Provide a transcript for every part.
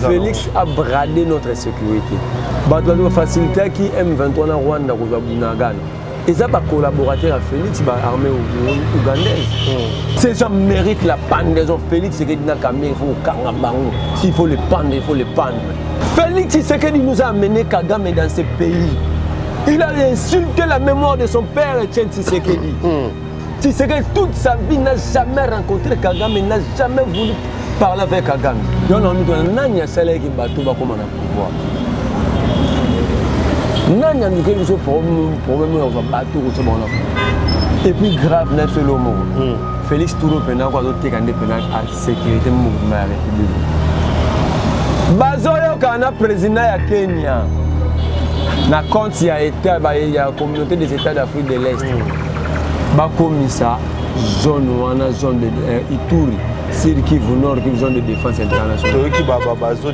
Félix a bradé notre sécurité. Il a facilité qui M23 na Rwanda ko Bunagana. Et ça va collaborateur à Félix armée ougandaise. Ces gens méritent la pendaison. Félix c'est qu'il n'a qu'à il faut Kangabango. S'il faut les pendre, il faut les pendre. Félix c'est qu'il nous a amené Kagame dans ce pays. Il a insulté la mémoire de son père Etienne Tshisekedi. Tshisekedi toute sa vie n'a jamais rencontré Kagame, n'a jamais voulu parler avec Kagame. Donc on a mis un salaire qui bateau va comme on a pouvoir. Nanya nous que nous problème dans bateau et puis grave n'est ce mot. Félix Touro pena quoi d'autre qu'un pena à sécurité mouvement république. Bazoyo kana président ya Kenya. Na compte ya état il y a communauté des États d'Afrique de l'Est. Ba komisa zone wana zone de Ituri. C'est qui vous nord qui zone de défense internationale. Qui va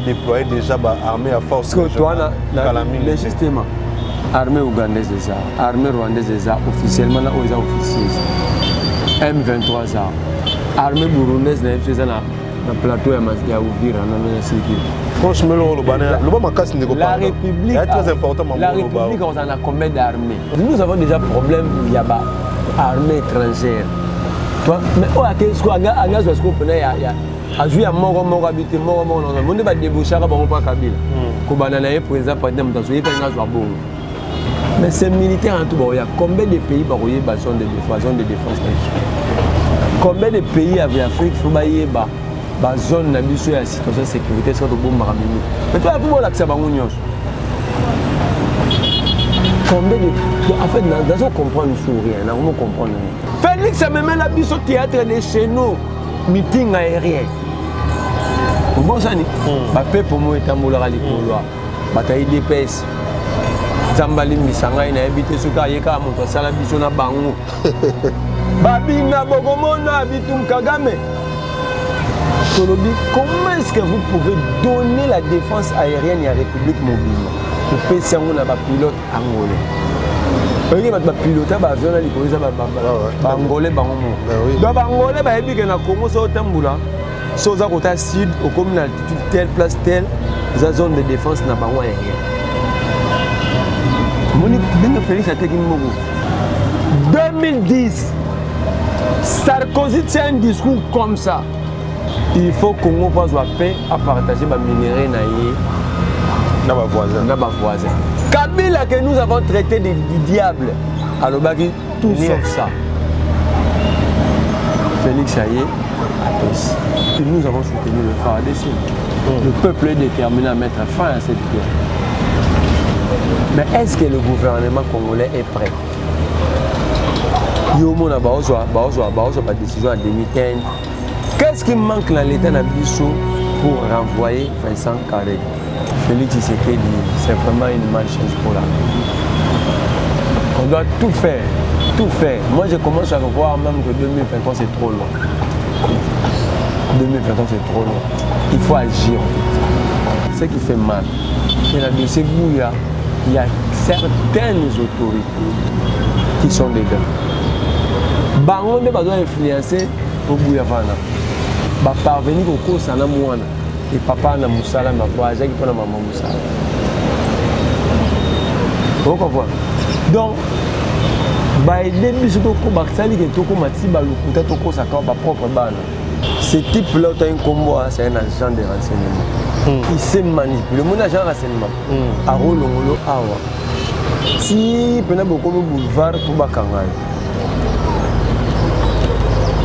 déployer déjà armée à force. Mais justement, armée ougandaise déjà, armée rwandaise déjà, officiellement là aux officiers. M23 ça, armée burundaise na plateau ya Uvira na sécurité. Franchement la République est très important. La République on a combien d'armées? Nous avons déjà problème il y a pas armée étrangère. Mais oh qu'est-ce qu'on a ce qu'on connaît ya azui ya moko habité moko non monde va déboucher à pas Kabila ko banana ye président président mutasoye pas ngazwa bongo. Mais ces militaires en tout il y a combien de pays baroyer zone de défense combien de pays avec Afrique faut bailler ba zone na biso ya situation de sécurité ça to bomba kamini. Mais toi pour l'accès bango nyonso. Combien de en fait dans comprendre sourire na on comprendre. Félix a même la biso théâtre de chez nous meeting aérien. Bon ça ni ba peuple mo etambola likolo ba tayi DPS. Zambali misanga ina habité suka yeka moto sala biso na bango. Babina bogomona bitum Kagame. Comment est-ce que vous pouvez donner la défense aérienne à la République mobile pour passer un pilote angolais? Parce que les pilotes avion angolais angolais na Congo so tambula so za kota sud au comme une altitude telle place telle za zone de défense na bango aérien. Moni bien Félix ateki moko 2010 Sarkozy tient un discours comme ça. Il faut que Congo fasse la paix à partager les minéraux na voisins. Kabila que nous avons traité du diable, alors tout sauf ça. Félix Aye a tous. Nous avons soutenu le FARDC. Le peuple est déterminé à mettre fin à cette guerre. Mais est-ce que le gouvernement congolais est prêt? Il y a une décision en 2015. Qu'est-ce qui manque dans l'État d'Abisso pour renvoyer Vincent Carré? Félix Tshisekedi, c'est vraiment une malchance pour la vie. On doit tout faire, tout faire. Moi, je commence à revoir même que 2023, c'est trop loin. 2023, c'est trop loin. Il faut agir en fait. Ce qui fait mal, c'est la dossier Bouya. Il y a certaines autorités qui sont dedans. Bango ne va pas influencer au Bouya Vana. Va parvenir au cours de Moana et papa na Moussala ma voisine qui prend maman Moussala. Vous comprenez? Donc, ce type-là, un combo, c'est un agent de renseignement. Il sait manipuler. Mon agent de renseignement, à Rolongolo, Awa. Si on a beaucoup de boulevard pour Bakangai,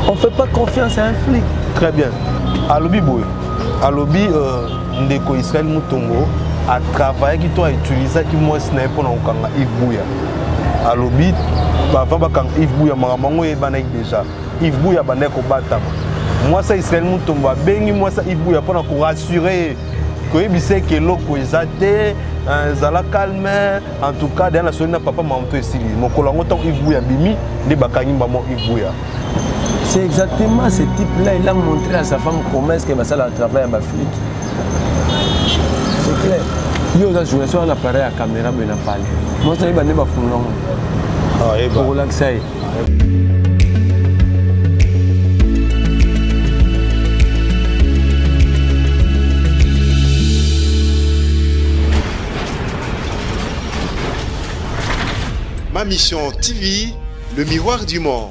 on ne fait pas confiance à un flic. Très bien. À l'obbi, Ndeko Israël Moutongo a travaillé qui doit utiliser qui moi sniper dans Yves Bouya. À l'obbi, avant Yves Bouya, Maramango est banek déjà. Yves Bouya banek au Batam. Moi, ça Israël Moutongo, bengi moi ça Yves Bouya pour rassurer que Yves que l'eau est zala calme. En tout cas, dans la semaine, papa m'a montré ici. Mon collègue Yves Bouya bimi, des bakani maman Yves Bouya. C'est exactement ce type-là, il a montré à sa femme comment est-ce qu'elle va travailler à ma flic. C'est clair. Il y a joué sur un appareil à caméra, mais il n'a pas. Moi, je ne sais pas si pour relaxer. Ma Mission TV, le miroir du monde.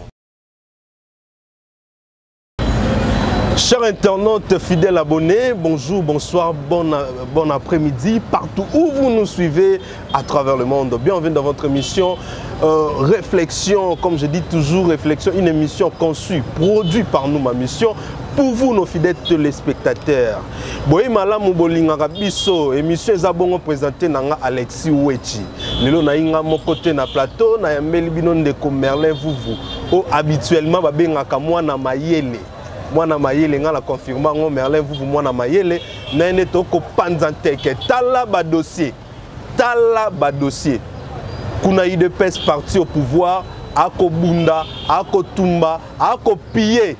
Chers internautes, fidèles abonnés, bonjour, bonsoir, bon après-midi, partout où vous nous suivez à travers le monde. Bienvenue dans votre émission Réflexion, comme je dis toujours, Réflexion, une émission conçue, produite par nous, Ma Mission, pour vous, nos fidèles téléspectateurs. Boye malamu bolinga biso émission ezabongo présenté nanga Alexis Wechi. Lelo na inga mokote na plateau na yambeli bino ndeko Merlin Vuvu. O habituellement babengaka mwana mayele. Mwana mayele nga la confirma ngo Merlin Vuvu mwana mayele na ene toko panza teke tala ba dossier. Tala ba dossier. Kuna UDPS parti au pouvoir ako bunda, ako tumba, ako piller.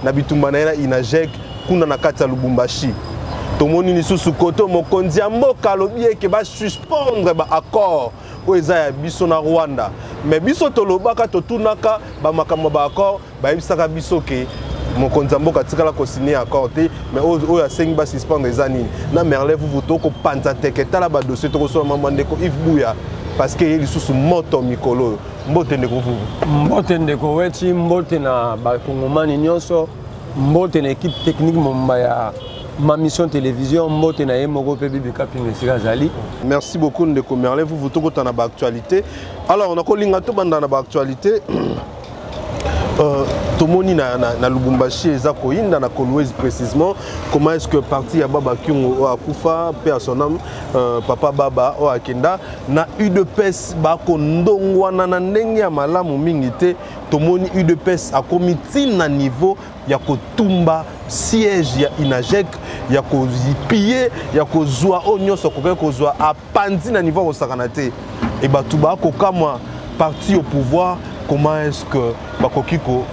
Na bitumba na inajek kuna na kati ya Lubumbashi. Tomoni lisusu koto mokonzi ya mboka alobi eke ba suspendre ba accord o eza ya biso na Rwanda. Mais biso tolobaka totunaka ba makambo ba accord ba yebisaka biso ke mokonzi ya mboka tikala ko signer accord te, mais o ya sengi ba suspendre eza nini. Na Merlin Vuvu toko panza teke tala ba dossier toko so mama ndeko Yves Buya parce que lisusu moto mikolo mbote ndeko Vuvu. Mbote ndeko Wechi, mbote na ba kongomani nyonso, mbote na équipe technique momba ya Ma Mission Télévision, mbote na yemoko pe bibi kapinga sika zali. Merci beaucoup ndeko Merlin Vuvu toko tana ba actualité. Alors on a kolinga to banda na ba actualité. Tomoni na Lubumbashi eza koinda na Kolwezi précisément comment est-ce que parti ya Baba Kyungo akufa pe à son âme papa Baba o akenda na UDPS ba ko ndongwana na ndenge ya malamu mingi te. Tomoni UDPS akomiti na niveau ya kotumba siège ya inajek ya kozipie ya kozwa onyoso koke kozwa apandi na niveau kosakana te et batu ba ko kama parti au pouvoir. Comment est-ce que bakoki ko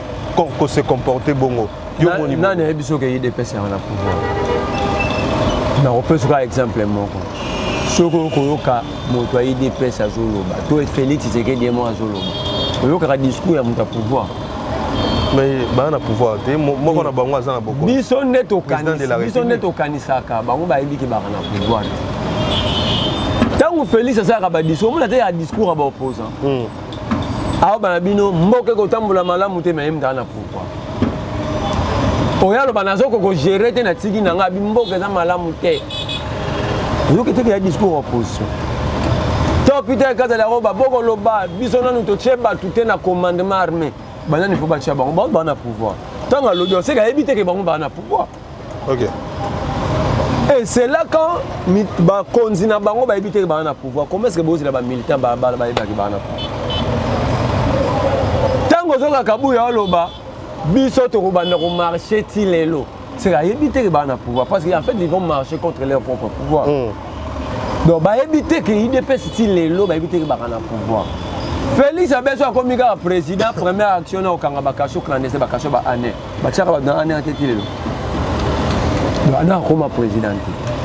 se comporter bongo? Nani ebiso ke UDPS na pouvoir. Na opese ka exemple moko. Soko koyoka moto ya UDPS azoloba. To Félix Tshisekedi mo azoloba. Koyoka ka discours ya moto pouvoir. Mais ba na pouvoir te moko na bango azana boko. Biso neto kanisaka bango ba yebi ke ba na pouvoir. Tango Félix azaka ba discours, mo na te ya discours ba opposant. Aho banabino mboke kotambola malamu te mayem dana pourquoi oyalo banazoko ko gérer te na tiki nanga bimboke za malamu te yoke te ya discours opposition to Peter kaza la roba boko loba biso nanu to cheba tout na commandement armé banani faut ba cheba bango bana pouvoir tanga lodio c'est ka éviter que bango bana pouvoir. OK. Et c'est là quand ba konzina bango ba éviter que bana pouvoir comment est-ce que bozi la ba militant ba bana pouvoir. Tango kabuya oloba biso to kobanda ko marcher ti lelo c'est à éviter que bana pouvoir parce qu'en fait ils vont marcher contre leur propre pouvoir. Donc ba éviter que UDPS ti lelo ba éviter que bana pouvoir. Félix Abeso a comme président première action au kanga bakasho clandestin bakasho ba année ba tchaka dans année ti lelo. Bana comme président.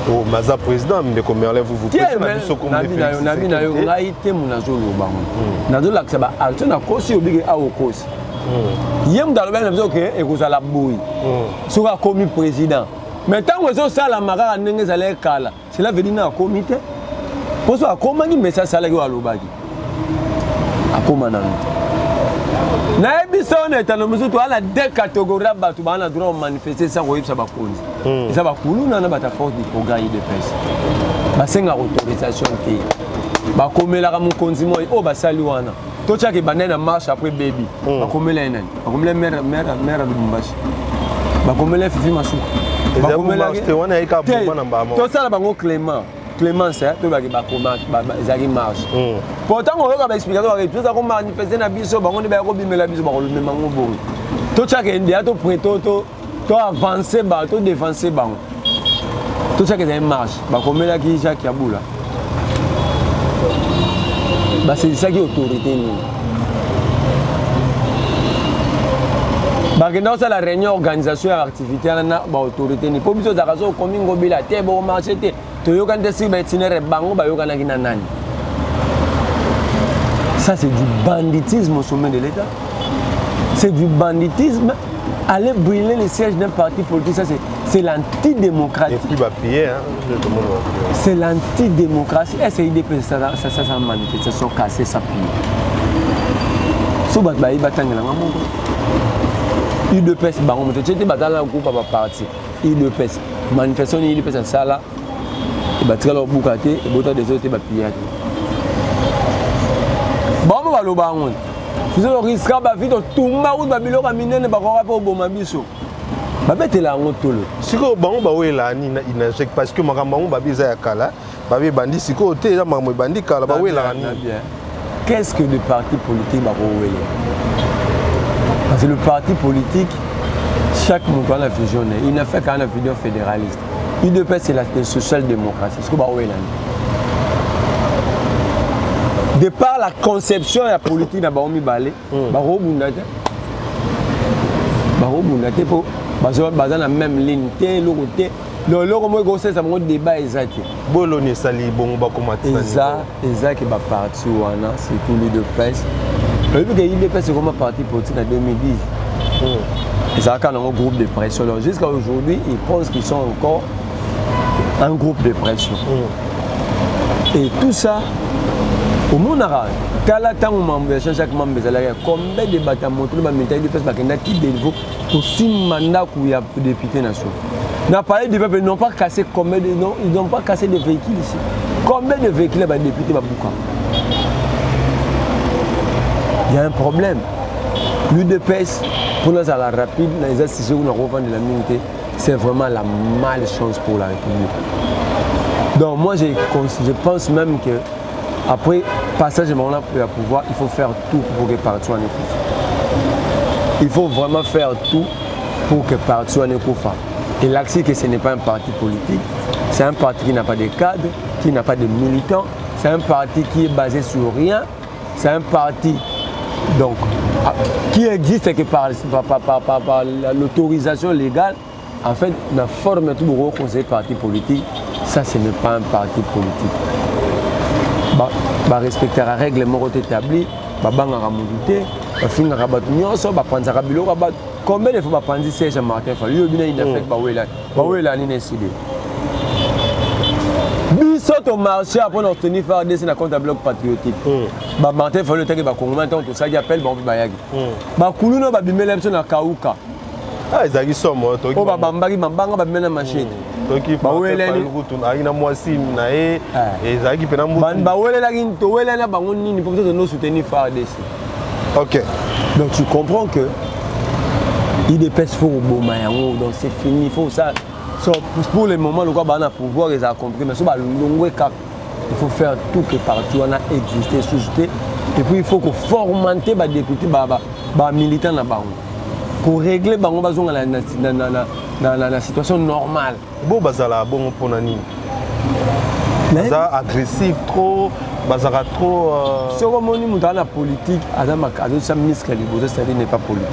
Oh maza président ndeko Merlin Vuvu président biso comme Félix. Na bina yo ngaite munazolo bango. Nazola que ba alto na kosi obige a okosi. Yem dans le bien que et vous la bouille. Sera commis président. Mais tant que ça la mara ndenge zale kala. Cela veut dire na comité. Pour ça comment ni message ça la yo alobaki. Akoma na. Na ebiso na tano musutu ala deux catégories batu bana droit manifester ça ko yebisa bakonzi. Ça ba kuluna na bata force du programme de presse. Ba senga autorisation te. Ba komela ka mukonzi mo o ba sali wana. To chaki banana marche après baby. Ba komela nani? Ba komela mère de Lubumbashi. Ba komela Fifi Masou. Ba komela te wana eka bomba na mbamo. To sala bango Clémence to ba koma ezaki marche. Pourtant on va expliquer to za ko manifester na biso bango ne ba ko bimela biso ba ko lumema ngo bongo. To chaki ndia to preto to avancer ba to défoncer bango. To chaki za marche ba komela ki Jacques Yabula. Bah c'est ça qui est autorité. Bah dans la réunion organisation et activité na ba autorité ni po biso za kazo komi ngobila te bo marché te to yo kan desi ba itinéraire bango ba yo kana kina nani. Ça c'est du banditisme au sommet de l'État. C'est du banditisme. Aller brûler les sièges d'un parti politique, ça c'est l'antidémocratie. Et puis va payer, hein. C'est l'antidémocratie. Et c'est l'IDPS, ça manifestation cassée, ça pille. Si vous avez l'IDPS, vous avez un groupe à parti. l'IDPS, manifestation de l'IDPS, ça là, et bah tirer leur boucaté, et botter des autres, et bah piller. Bon, on va le baron. Vous avez le risque de vite, tout le monde va bien le miner, ne va pas au bon mabiso. Bah bête là, on tout le. Si vous avez bah oui là, il n'injecte parce que ma maman va bien à Kala, bah bien bandit, si vous avez ma maman bandit Kala, bah oui là. Qu'est-ce que le parti politique va rouler? Parce que le parti politique, chaque montant a fusionné. Il n'a fait qu'un fusion fédéraliste. l'UDPS, c'est la social-démocratie. C'est ce que va rouler là. De par la conception de la politique, il y a un balai. Pour la même ligne, le c'est un débat exact. Bologna sali bon ba comment ça qui va partir c'est tout l'UDPS. Le but que l'UDPS c'est comme un parti politique en 2010. Et ça a un groupe de pression. Jusqu'à aujourd'hui, ils pensent qu'ils sont encore un groupe de pression. Et tout ça, au monde arabe, quand chaque membre combien de bâtiments qui développent pour 6 mandats qu'il y a députés nationaux. N'a pas de peuple, ils n'ont pas cassé combien de noms, ils n'ont pas cassé de véhicules ici. Combien de véhicules les députés Babouka? Il y a un problème. L'UDPS, pour nous à la rapide, les institutions où on revend de la minute, c'est vraiment la malchance pour la République. Donc moi je pense même que après passage de mon pouvoir, il faut faire tout pour que partout en écoute. Il faut vraiment faire tout pour que partout en écoute. Et l'axe que ce n'est pas un parti politique, c'est un parti qui n'a pas de cadre, qui n'a pas de militants, c'est un parti qui est basé sur rien, c'est un parti donc, qui existe que par l'autorisation légale. En fait, la forme tout le conseil parti politique, ça ce n'est pas un parti politique. Respecter les règlements établis, combien de fois prendre Serge Martin Fayulu, il a fait Bawela ni décidé. Bisot au marché après obtenir faire des compte à bloc patriotique. Martin Fayulu était ba Congo maintenant tout ça il appelle bon bayagi. Ba kuluna ba bimela biso na kauka. Ah ezaki somo to ki ba bambaki mambanga ba bimela machine. To ki ba wela ni kutu aina mwasi na e ezaki pena mu. Ba wela la kin to wela na bango nini pour peut-être nous soutenir FARDC. OK. Donc tu comprends que l'IDPS faut au Bomayango, donc c'est fini, il faut ça. Pour le moment, le gouvernement a pouvoir les a compris, mais il faut faire tout que partout on a existé, suscité, et puis il faut que formenter les députés, les militants pour régler la situation normale. Bon, bazala bon pour nani. Bazala agressif trop. Bazara trop. Si on a dans la politique, ça n'est pas politique.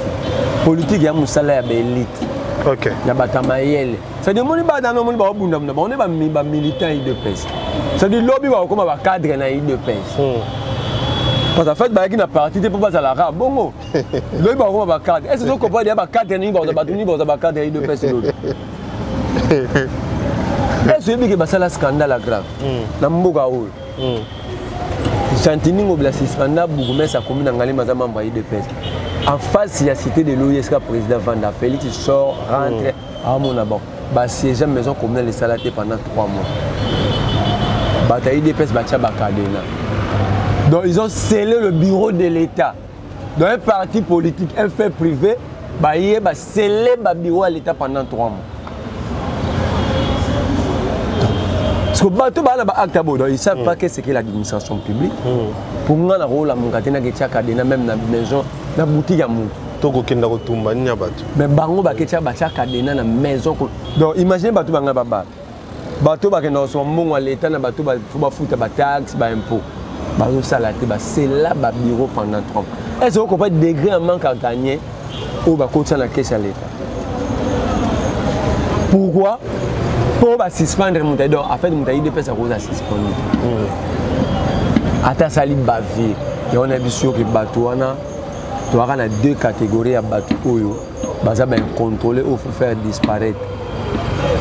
Politique, il y a un salaire d'élite. Ok. Il y a Batamaïel. Ça dit, on est pas militant IDPS. Ça dit, lobby, on va cadre dans IDPS. Parce qu'en fait, il y a une partie pour pas la rab. Bon, lobby, on va cadre. Est-ce que vous comprenez qu'il y a un cadre dans IDPS? Est-ce que c'est un scandale grave? Chantini Moblasispanda, Bougoumès a commis dans les membre IDPS. En face, il y a cité de l'OISK président Vanda Félix sort, rentre à mon abord. Siège maison communale les salatés pendant 3 mois. Bataille IDPS Batia Bakadena. Donc ils ont scellé le bureau de l'État. Dans un parti politique, un fait privé, ils ont scellé le bureau à l'État pendant 3 mois. Parce que ils ne savent pas ce qu'est l'administration publique. Pour moi, le rôle de la même dans la maison, dans la boutique. Mais bango ba kecha ba chaka dena na maison. Donc imaginez bato banga baba. Bato ba kena so mbongo à l'état na bato ba futa ba taxe ba impôt. Bazo salate ba c'est là ba bureau pendant 3 ans. Est-ce que vous comprenez le degré en manque à gagner ou ba coach na caisse à l'état? Pourquoi? Pour suspendre mon taille. En fait, mon taille de pèse à cause de suspendre. Attends, ça libre bavier. Et on a vu sûr que bateau tu as 2 catégories à bateau. Baza ben contrôler ou faut faire disparaître.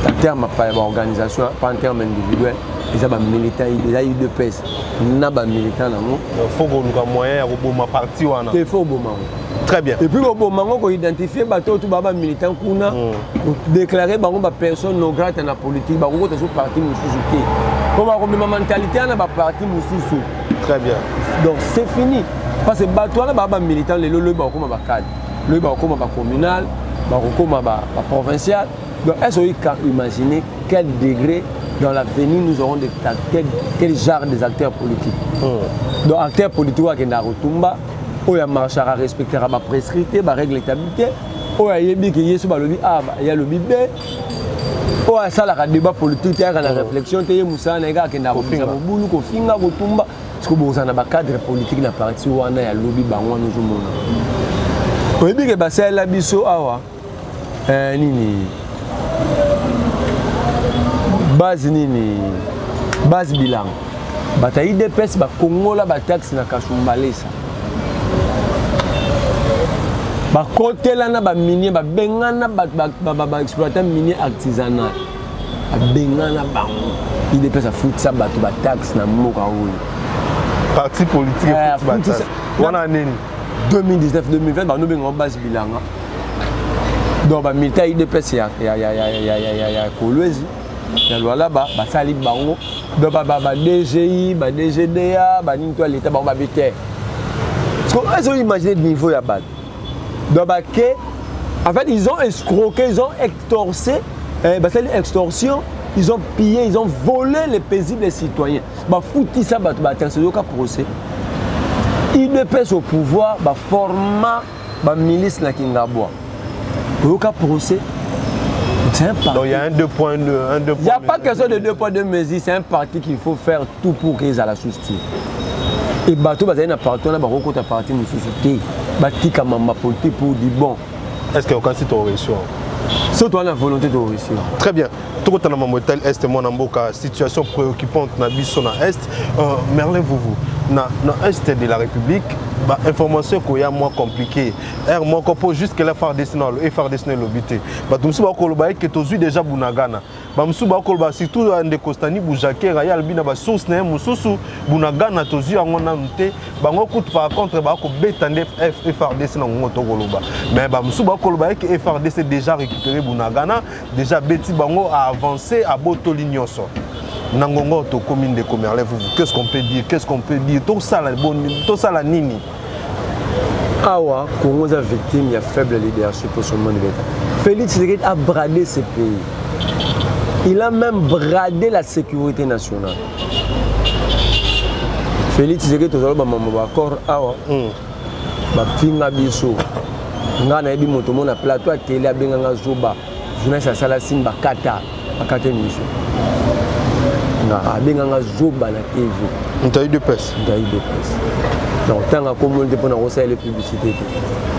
en termes d'organisation, pas en termes individuels, ils ont des militants, ils ont eu deux pièces. Ils ont des militants. Il faut qu'on ait moyen de parti. Il faut bon. Très bien. Et puis, au bon moment, on identifie les militants pour déclarer les personnes non grates dans la politique, ils ont des partis moussoussoutés. Comme la mentalité, on a des partis moussoussous. Très bien. Donc, c'est fini. Parce que les militants, les gens sont comme cadre. Les gens sont comme communal, comme provincial. Donc, est-ce qu'on peut imaginer quel degré dans l'avenir nous aurons quel genre des acteurs politiques? Donc, acteurs politiques, il y a Rotumba, il y a marchara respecter la prescription, la règle établie, il y a le bibé, il y a ça, le débat politique, il y a la réflexion, il y a Moussa, il y a Kofinga, Rotumba. Parce que vous avez un cadre politique dans le parti où il y a le lobby, vous savez que c'est la biso awa nini base nini base bilan bataille de pes ba Congo la ba taxe na Kasumbalesa ba côté là na ba minier ba bengana ba exploitant minier artisanal ba bengana ba il de pes a foot ça ba taxe na moka ouli parti politique on a nini 2019-2020, nous avons une base bilan. Donc, les militaires IDPS, il y a Kolwezi, il y a là-bas, Sali Bango, donc DGI, DGDA, l'État, est-ce que vous imaginez le niveau de la base? Donc, en fait, ils ont escroqué, ils ont extorcé, c'est l'extorsion, ils ont pillé, ils ont volé les paisibles des citoyens. Fouti ça, c'est le cas procès. Il dépêche au pouvoir, format milice na Kingaboa. Pour le cas procès, c'est un parti. Donc il y a un 2.2. Il n'y a pas question de 2.2 mesures, c'est un parti qu'il faut faire tout pour qu'ils aient la justice. Et bateau, il y a un parti, on a un parti de société, bâti comme ma politique pour dire bon. Est-ce qu'il y a aucun site réussi? C'est toi la volonté de réussir. Très bien. Tout le temps, motel est mon amboka situation préoccupante na biso na est. Merlin vous na est de la République, information qu'il y a moins compliqué. Moi qu'on juste la faire dessiner le but. Tout ça ko loba que tu déjà bunagana. Bamsuba ko loba surtout ande Kostani Bujake Rayal bina ba source na mususu bunagana tozu ngona nte bango coûte par contre ba ko betande FRDC na ngoto ko loba. Mais bamsuba ko loba que FRDC déjà récupéré bunagana, déjà beti bango a avancé à Botoli Nyonso. Nangongo to commune de Commerle, qu'est-ce qu'on peut dire? Qu'est-ce qu'on peut dire? Tout ça la nini. Awa, Congo est victime, il y a faible leadership pour son monde de l'État. Félix Tshisekedi a bradé ce pays. Il a même bradé la sécurité nationale. Félix Tshisekedi tout à l'heure, accord awa, finga biso. Ngana ebi moto mona plateau à télé abenganga zoba. Journaliste sala simba kata mission. Abenganga zoba na TV. On t'a eu de pèse. Donc tant que communauté pour nous les publicités.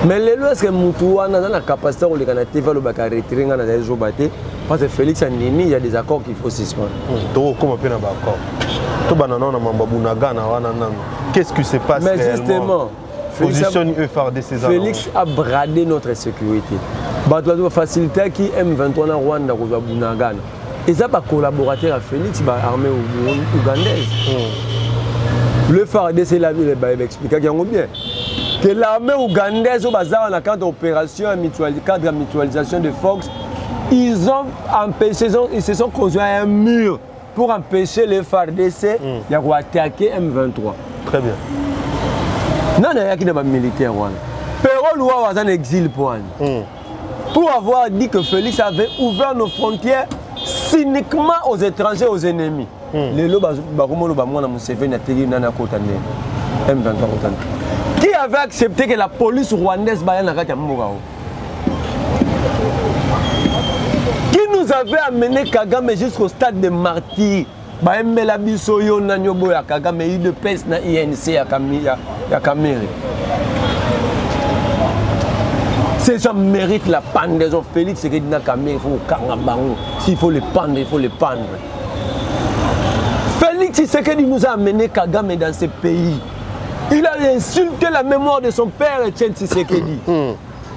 Mais les lois est-ce que Moutouana a la capacité de regarder TV le bac à retirer dans les zoba parce que Félix Andimi il y a des accords qu'il faut suspendre. Donc comment on peut avoir accord? Tout banana na mambabouna gana wana nan. Qu'est-ce qui se passe mais réellement? Justement, Félix a bradé notre sécurité. Il doit faciliter qui M23 na Rwanda ko Bunagana. Et ça pas collaborateur à Félix ba armée ougandaise. Le FARDC c'est la ville ba expliquer bien que l'armée ougandaise au bazar na cadre d'opération cadre de mutualisation de forces, ils ont empêché, ils se sont construits un mur pour empêcher le FARDC d'attaquer M23. Très bien. Non, il y a qui des militaires. Pérol ou un exil pour avoir dit que Félix avait ouvert nos frontières cyniquement aux étrangers, aux ennemis. Qui avait accepté que la police rwandaise qui nous avait amené Kagame jusqu'au stade de martyr? Baemela biso yo na nyobo ya Kagame eu de pes na INC ya Kamere. Ces gens méritent la pendaison. Félix Tshisekedi na Kamere, il faut Kangabango. S'il faut les pendre, il faut les pendre. Félix Tshisekedi nous a amené Kagame dans ce pays. Il a insulté la mémoire de son père Etienne Tshisekedi.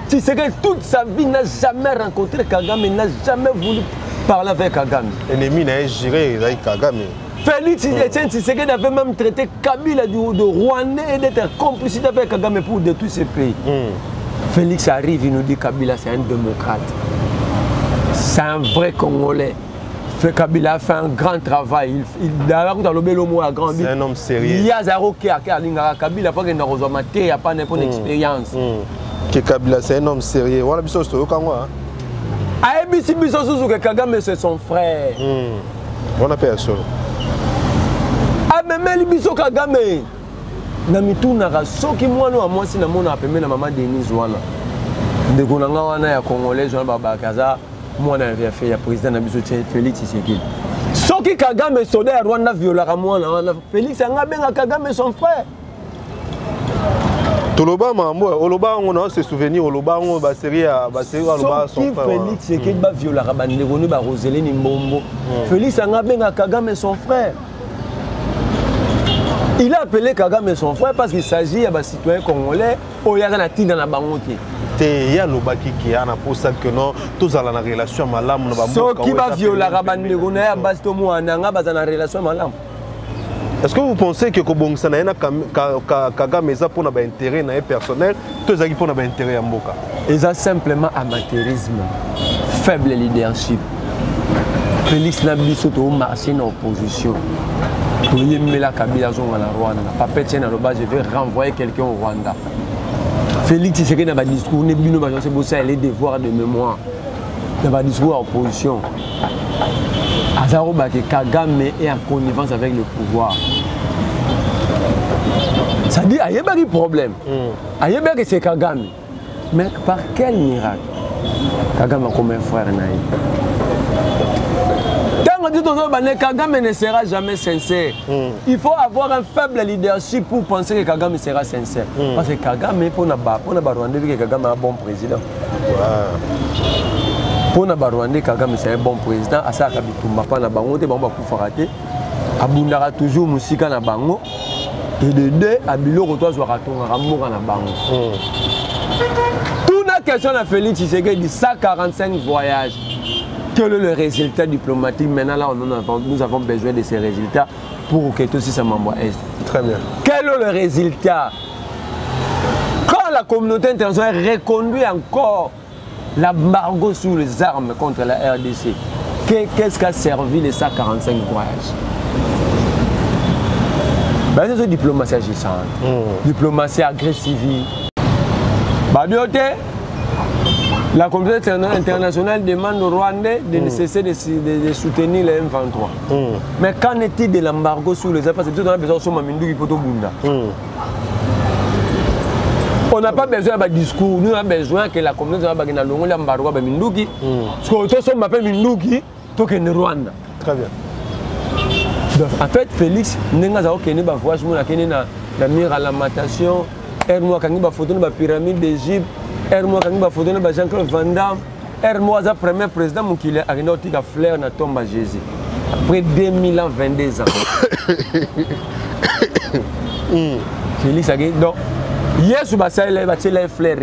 Tshisekedi toute sa vie n'a jamais rencontré Kagame, n'a jamais voulu. parler avec Kagame. Ennemi n'a géré Kagame. Félix Etienne Tshisekedi avait même traité Kabila de Rwandais et d'être complicité avec Kagame pour détruire ce pays. Félix arrive, il nous dit Kabila c'est un démocrate. C'est un vrai Congolais. Kabila a fait un grand travail. C'est un homme sérieux. Il y a zéro qui a Kabila, il n'y a pas n'importe expérience. Kabila c'est un homme sérieux. Voilà, biso c'est au Congo. ABC biso que Kagame c'est son frère. On appelle ça. Ah mais biso Kagame. Na mituna ka soki mwana wa mwasi na mona apeme na mama Denise wana. Ndeko na nga wana ya Congolais wana baba kaza mwana ya fait ya président na biso Félix Tshisekedi. Soki Kagame soda ya Rwanda violera mwana wana Félix anga benga Kagame son frère. Toloba mambo oloba on a se souvenir oloba on ba série oloba son frère. Félix Tshisekedi ba violera ba ndeko ni ba Roseline Mbombo. Félix anga benga Kagame son frère. Il a appelé Kagame son frère parce qu'il s'agit d'un citoyen congolais où il y a un tina na bangote. Il y a l'obaki qui a pour ça que non, tous à la relation malam. Ce qui va violer la rabane de Gouné à Bastomo Ananga, dans la relation malam. Est-ce que vous pensez que Kobongsanayana Kagame ça pour un intérêt personnel, tous à qui pour un intérêt en Boka? Et ça simplement amateurisme, faible leadership. Félix Nabiso to marché en opposition. Je vais renvoyer quelqu'un au Rwanda. Félix Tshisekedi n'a pas discours, c'est les devoirs de mémoire. Il n'a pas discours à opposition. Kagame est en connivence avec le pouvoir. Ça dit, il y a pas de problème. Il y a pas que c'est Kagame. Mais par quel miracle Kagame a comme un frère naïf. Kagame ne sera jamais sincère. Il faut avoir un faible leadership pour penser que Kagame sera sincère. Parce que Kagame, pour Rwanda, Kagame est un bon président. Pour Rwanda, Kagame c'est un bon président. Asa Kabitumba pa na bango te bango ba raté. Abundara toujours musika na bango. Et de deux abilo ko tozo ratonga ramoura na bango. Tout la question à Félix Tshisekedi 145 voyages. Quel est le résultat diplomatique? Maintenant, là, nous avons besoin de ces résultats pour que tout ça m'envoie Est. Très bien. Quel est le résultat? Quand la communauté internationale reconduit encore l'embargo sur les armes contre la RDC, qu'est-ce qu'a servi les 145 voyages? Ben, c'est une diplomatie agissante, diplomatie agressive. La communauté internationale demande au Rwandais de cesser de soutenir les M23. Mais qu'en est-il de l'embargo sur les armes? Parce que tout le monde a besoin de Mamindou Poto Bunda. On n'a pas besoin d'un discours, nous avons besoin que la communauté internationale ait un embargo sur Mindouki. Parce que tout le monde m'appelle Mindouki, tout le Rwanda. Très bien. Donc, en fait, Félix, nous avons un voyage la mire à la matation, nous avons une photo de la pyramide d'Égypte. Moi, quand je photo de Jean-Claude Van Damme, moi, le premier président qui a une fleur dans la tombe de Jésus. Après 2000 ans, 22 ans. Félix a dit, donc, hier, je vais une fleur.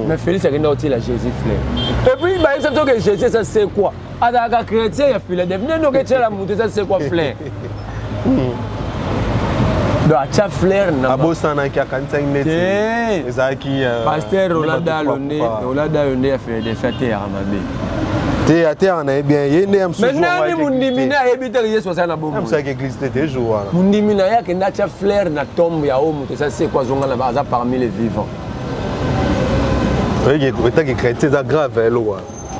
Mais Félix a dit, non, il a Jésus fleur. Et puis, il sait que Jésus, ça c'est quoi? À la chrétien, il a fait devenir, nous, ça c'est quoi fleur? Donc, à fleur, à Bossana qui a 45 mètres. Pasteur Rolanda Londé a fait des fêtes à Ramabé. Tu à terre, on est bien. Il y a un peu de maintenant, mon dimina a habité les 60 ans. Comme ça, qui existe toujours. Mon dimina a que n'a fleur na tombe ya homme. Ça, c'est quoi, Zonga Nabaza parmi les vivants. Oui, il crée c'est grave, là.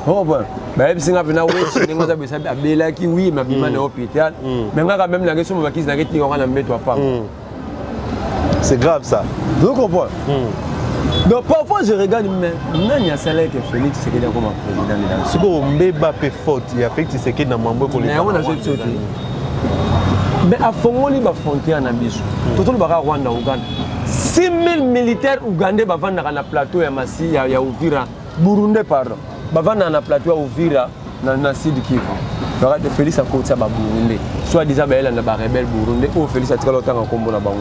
Oh, bon. Mais si on a bien oui, mais bien à l'hôpital. Mais quand même la question qui n'a été pas. C'est grave ça. Vous comprenez? Donc parfois je regarde mais il y a ça là que Félix Tshisekedi comme président. Ce qu'on Mbeba peut faute, il y a Félix Tshisekedi dans Mambo pour les. Mais on a cette sauté. Mais à Fongoli ba frontière na biso. Tout le bara Rwanda Ouganda. 6000 militaires ougandais ba vanda na plateau ya Massi ya Uvira, Burundi pardon. Ba vanda na plateau ya Uvira na Sud Kivu. Donc Félix a côté ba Burundi. Soit disant ba elle na ba rebelle Burundi ou Félix a tiré longtemps en combo na bango.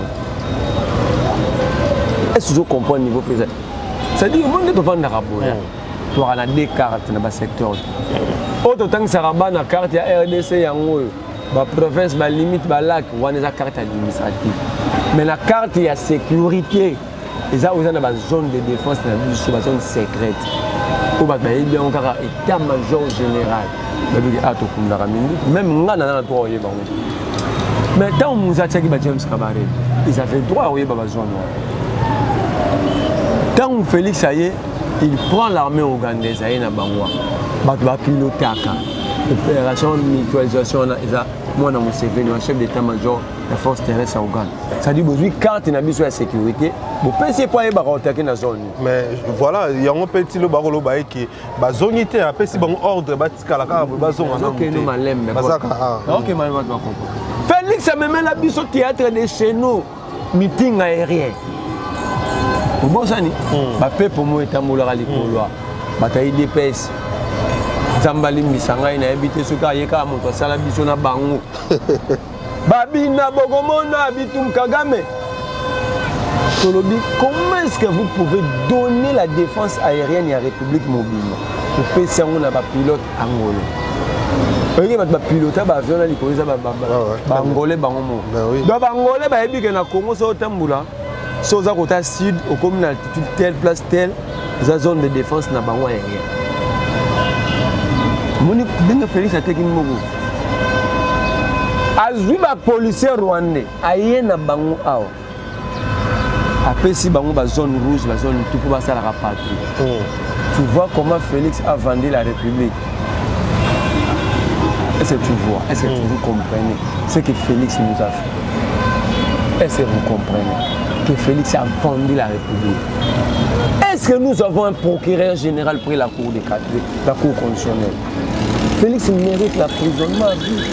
Est-ce que je comprends le niveau président? C'est-à-dire, le monde est devant la raboya. tu as deux cartes dans le secteur. Autant que ça rabat la carte, il y a RDC, il y a la province, la limite, la lac, il y a une carte administrative. Mais la carte, il y a sécurité. Ils ont une zone de défense, une zone secrète. Il y a un état-major général. Même moi, mais tant que nous avons James Kabaré, ils avaient droit à la zone. Tant que Félix Aye, il prend l'armée ougandaise, il va piloter l'opération de mutualisation. Moi, dans mon CV, je suis chef d'état-major de la force terrestre à Ouganda. Ça dit que quand il y a besoin de sécurité, vous ne pouvez pas attaquer la zone. Mais voilà, il y a un petit peu qui la zone était un peu si bon ordre, la zone. Félix a même la bise au théâtre de chez nous, meeting aérien. Au bon sani, pour moi, il y a un bataille d'épaisse. Zambali misanga ina habité ce cas yeka moto sala biso na bango babina bogomona bitum Kagame Tolobi, comment est-ce que vous pouvez donner la défense aérienne à la République mobile pour passer on a pilote angolais oui ba pilote ba avion na likoza ba angolais bango donc angolais ba ebi ke na Congo so tambula so za kota sud au commune altitude telle place telle za zone de défense na bango aérienne. Moni benga Félix ateki mogo azwi ba policier rwandais aye na bango awa apesi bango ba zone rouge ba zone tout pour ça la patrouille. Tu vois comment Félix a vendu la République. Est-ce que tu vois, est-ce que vous comprenez ce que Félix nous a fait? Est-ce que vous comprenez que Félix a vendu la République? Est-ce que nous avons un procureur général pris la cour des cadres, la cour constitutionnelle? Félix mérite l'emprisonnement à vie.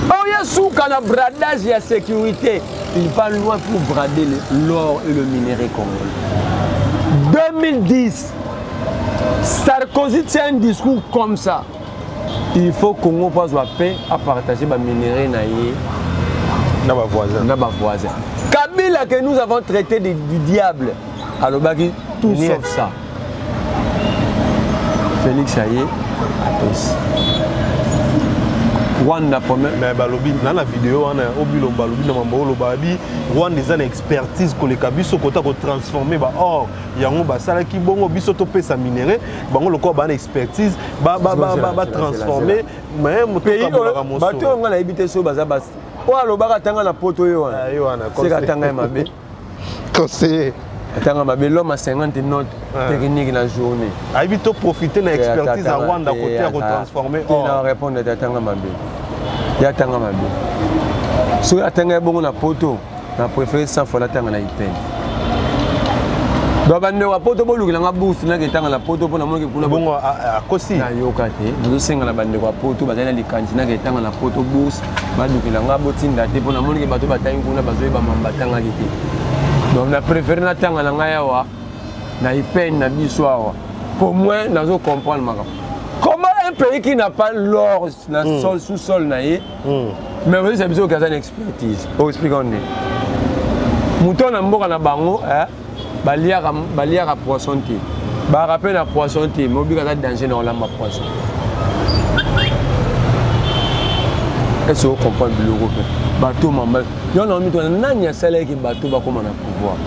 Oh, il y a sous qu'à la bradage, il y a sécurité. Il va loin pour brader l'or et le minerai congolais. 2010, Sarkozy tient un discours comme ça. Il faut que Congo passe la paix à partager le minerai na voisin. Kabila que nous avons traité du diable. Alors, tout sauf ça. Félix Aye Rwanda premier. Mais balobi dans la vidéo on a obilo balobi na mambolo babi Rwanda ils ont expertise ko le kabiso kota ko transformer ba or yango ba sala ki bongo biso to pesa minerai bango le ko ba expertise ba transformer mais pays bato nga na ebité so baza bas o alobaka tanga na poto yo wana c'est ka tanga mabe conseiller attends, l'homme a 50 notes techniques dans la journée. Il faut profiter de l'expertise à Rwanda côté à transformer. Il faut répondre à Tanga Mabé. Il y a Tanga Mabé. Si tu as un bon poto, tu as préféré 100 fois la Tanga na Ipen. Donc, tu as poto pour la bourse, tu as la poto pour la monnaie pour la bon à Kosi. Nous sommes la bande de poto, tu as les cantines qui ont la poto bourse, tu as la bottine d'attente pour la monnaie qui est bataille pour la base de Bambatanga. Donc, on a préféré la tanga na ngayawa na ipen na biswawa. Pour moi, nous comprendre comment un pays qui n'a pas l'or na sol sous-sol naïe, mais vous avez besoin d'une expertise. Oh, expliquons. Mouton na mboka na bango, baliaka poisson té. Ba rappel na poisson té, mais obliga danger dans la poisson. Est-ce que vous comprenez l'euro? Bateau maman. Il y a un salaire qui bateau va comme on a pouvoir.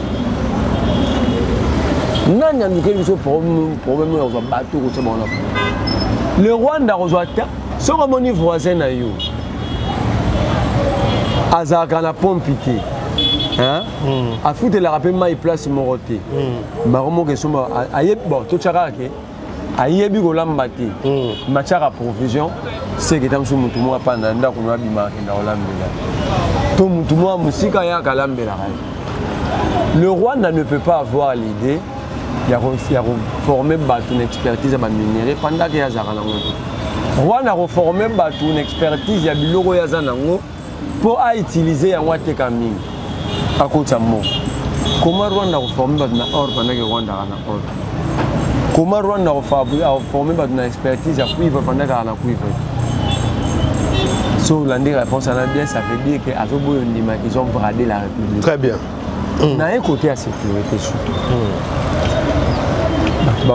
Nanya nous quelque problème bateau c'est bon. Le Rwanda reçoit son mon voisin na yo. Azaka na pompité. Hein? A foutre la rappel mai place moroté. Maromo que son aye bon tout chaka ke. Aye bi ko lambati. Machara provision c'est que tam sou mutu mo pa na nda ko bi ma ke na olambela. Le Rwanda ne peut pas avoir l'idée de reformer une expertise à minerai pendant qu'il y a un Rwanda a reformé une expertise à biloko ya zanango pour utiliser un watekami à côté de moi. Comment Rwanda a reformé une or pendant que Rwanda a un or? Comment Rwanda a reformé une expertise à cuivre pendant qu'il y a un cuivre? So, la réponse à la bien, ça veut dire qu'ils ont bradé la République. Très bien. On a un côté à sécurité surtout. Nous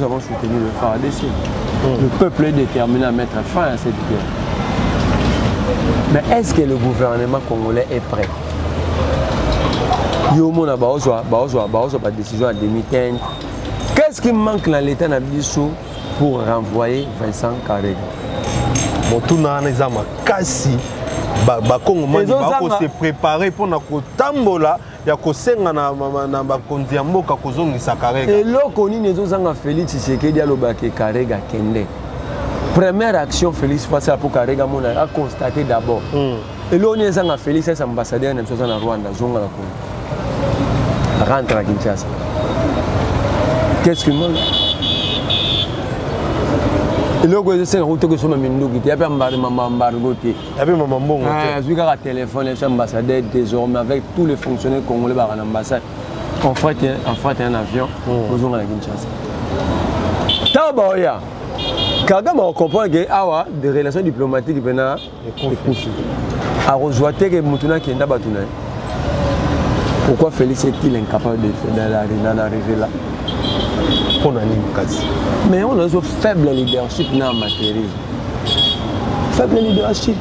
avons soutenu le FARDC. Le peuple est déterminé à mettre fin à cette guerre. Mais est-ce que le gouvernement congolais est prêt? Il y a une décision à demi-teinte. Qu'est-ce qui manque dans l'État Nabiso pour renvoyer Vincent Karega? Bon, tout le monde est se préparer pour la tambola. Il y a na bakonzi ya mboka kozongisa Karega. Et là, on a Félix Tshisekedi alobaki Karega kende. Première action Félix face à pour Karega a constaté d'abord. Et là, on a Félix est ambassadeur de Rwanda, zonga la Congo. Rentre à Kinshasa. Qu'est-ce qu'il manque? Et là, c'est une route que je me dis, il y a un embargo. Il y a un téléphone, ambassadeur désormais avec tous les fonctionnaires congolais dans l'ambassade. On fret un avion, nous allons à Kinshasa. Taboya, Kagame on comprend que des relations diplomatiques maintenant à rejoindre que Moutouna qui est là. Pourquoi Félix est-il incapable d'arriver là? Mais on a un faible leadership dans le matérialisme. Faible leadership.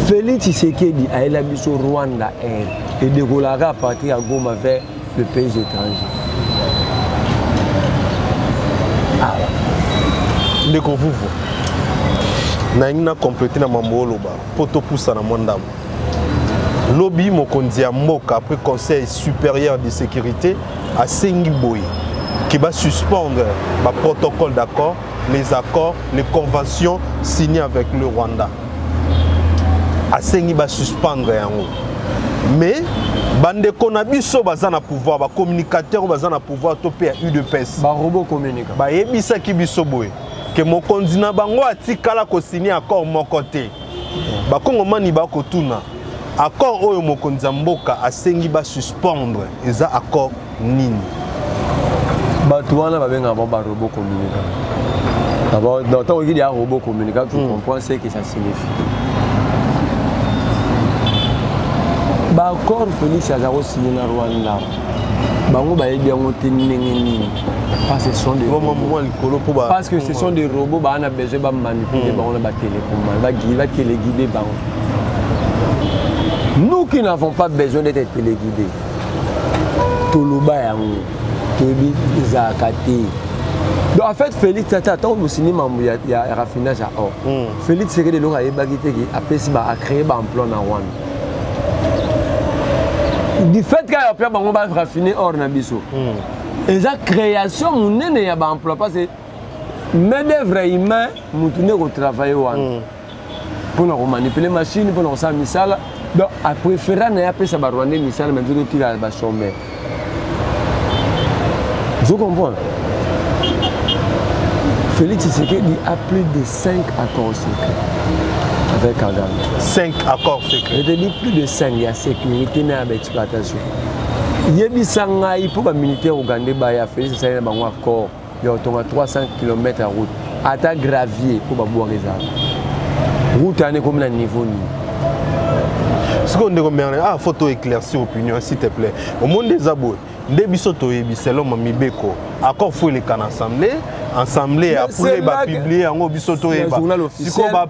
Félix Tshisekedi a élaboré sur Rwanda Air et décollera à partir à Goma vers le pays étranger. Dès qu'on vous voit, on a complété dans mon poto poussa dans mon dame. Lobby Mokonzi Mboka après Conseil supérieur de sécurité à Sengiboy qui va suspendre le protocole d'accord, les accords, les conventions signées avec le Rwanda. À Sengi va suspendre. Mais bande konabiso bazana pouvoir, ba communicateur bazana pouvoir topé à UDPS. Ba robot communicant. Ba yebisa ki biso boy que Mokonzi na bango atikala ko signer accord mon côté. Ba kongomani ba ko tuna. Accord oyo Mokonzi Mboka asengi ba suspendre eza accord nini. Batouana va venir avoir un robot communicant. D'abord, dans le temps où il y a un robot communicant, tu comprends ce que ça signifie. L'accord Félix Azaro signé dans Rwanda. Parce que ce sont des robots, on a besoin de manipuler, on a téléguider. Nous qui n'avons pas besoin d'être téléguidés, donc en fait, Félix Tata, tant que il y a raffinage à or. Félix Tshisekedi a créé un emploi dans Rwanda. Du fait qu'il y a un raffiné or dans Bisso. Et la création, il y a un emploi parce que main d'œuvre humain, nous travailler pour nous manipuler les machines, pour nous faire des misales. Donc, à préférer, on a appelé ça Rwanda misales, mais nous tirons la chômeur. Je comprends. Félix Tshisekedi a plus de 5 accords secrets avec Kagame. 5 accords secrets. Je te dis plus de 5, il y a sécurité mais avec exploitation. Il y a des sangaï pour les militaires ougandais, Félix Tshisekedi a un accord, il y a 300 km à route. Atta gravier pour boire les arbres. Route est comme un niveau. Ce qu'on dit, photo éclaircie opinion, s'il te plaît. Au monde des abos, des bisoto et biselom mibeko. Accord faut les can assemblée après va publier en bisoto et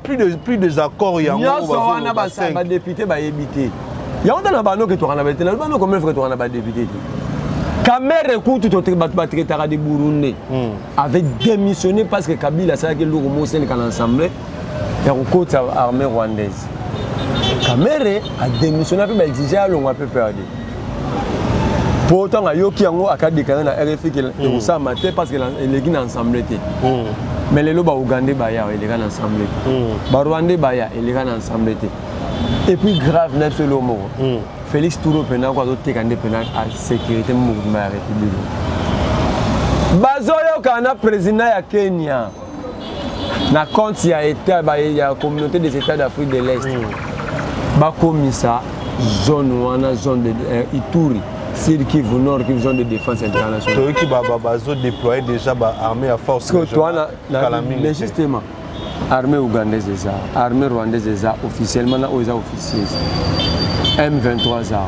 plus de accords il y a un député va éviter. Il y a un bano que tu en as été là, bano combien de fois tu en as député. Caméra écoute tout le traité de Burundi avait démissionné parce que Kabila savait que l'Urumo c'est qu'en assemblée et au côté armée rwandaise. Caméra a démissionné puis il disait allons un peu perdu. Pourtant, il y a un déclaré dans RFI qui est maté parce que les gens ensemble. Mais les gens ougandais, ils sont ensemble. Les Rwandais, ils sont ensemble. Et puis, grave, c'est le mot. Félix Touro, il y a un sécurité mouvement de la République. Bazoyo, quand on a président de Kenya, na compte, il y a la communauté des États d'Afrique de l'Est. Comme ça, zone de Ituri. C'est qui vous nord qui zone de défense internationale. Qui va déployer déjà l'armée à force. Mais justement, l'armée ougandaise est ça, l'armée rwandaise est ça, officiellement, aux officiers. M23 ça,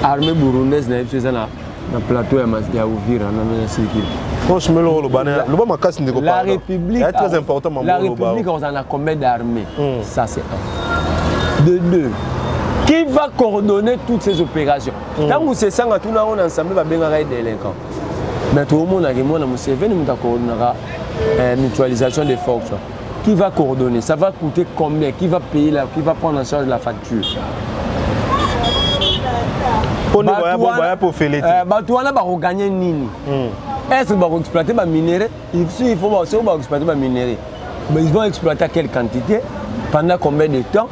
l'armée burundaise n'est pas ça, le plateau ya Uvira na circuit. Franchement la République est très important. La République on a combien d'armées? Ça c'est un. De deux. Qui va coordonner toutes ces opérations? Tant que c'est ça, tout le monde ensemble va bien arrêter les délinquants. Mais tout le monde a dit la mutualisation des forces. Qui va coordonner? Ça va coûter combien? Qui va payer qui va prendre en charge la facture? On va pour faire les gagner nini. Est-ce qu'ils vont exploiter les minéraux? Il faut aussi exploiter les minéraux. Mais ils vont exploiter à quelle quantité? Pendant combien de temps?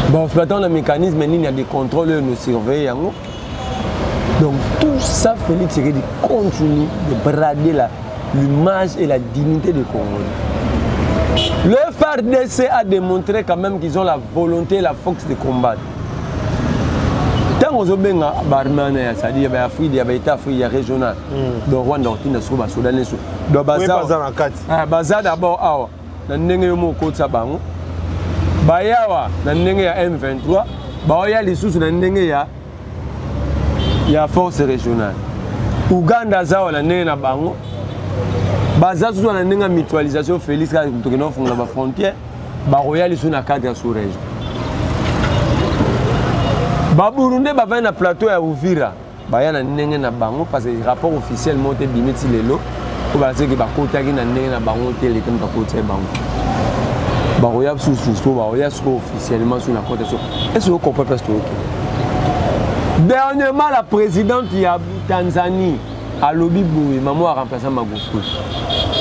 Bon, exploitant le mécanisme, il y a des contrôles, nous surveillons. Donc tout ça, Félix Tshisekedi continue de brader l'image et la dignité du Congo. Le FARDC a démontré quand même qu'ils ont la volonté et la force de combattre. Tant qu'on a barman, c'est-à-dire qu'il y a l'État régional, donc Rwanda, il y a des Soudanais. Donc Bazar d'abord, il y a des Bayawa, na ndenge ya M23, Baoya lisusu na ndenge ya force régionale. Uganda zao na ndenge na bango. Baza susu na ndenge mutualisation Félix ka tokeno funga ba frontière, Baoya lisusu na cadre ya sous-région. Ba Burundi ba va na plateau ya Uvira, baya na ndenge na bango parce que rapport officiel monté bimeti lelo, ko ba se ke ba kotaki na ndenge na bango te le comme ba kotia bango. Baroya officiellement sur la cotation. Est-ce que vous comprenez pas ce que dernièrement, la présidente de Tanzanie, Alobi Boui, maman a remplacé Magufuli.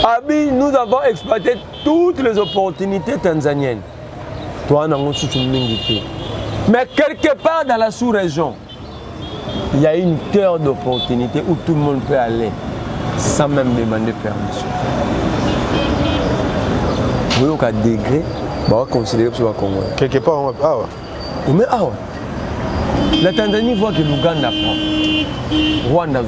Abi, nous avons exploité toutes les opportunités tanzaniennes. Toi, on a mais quelque part dans la sous-région, il y a une terre d'opportunité où tout le monde peut aller sans même demander permission. Vous voyez qu'à degré, on va considérer que c'est un Congo. Quelque part, on va. Mais la Tanzanie voit que l'Ouganda prend. Rwanda,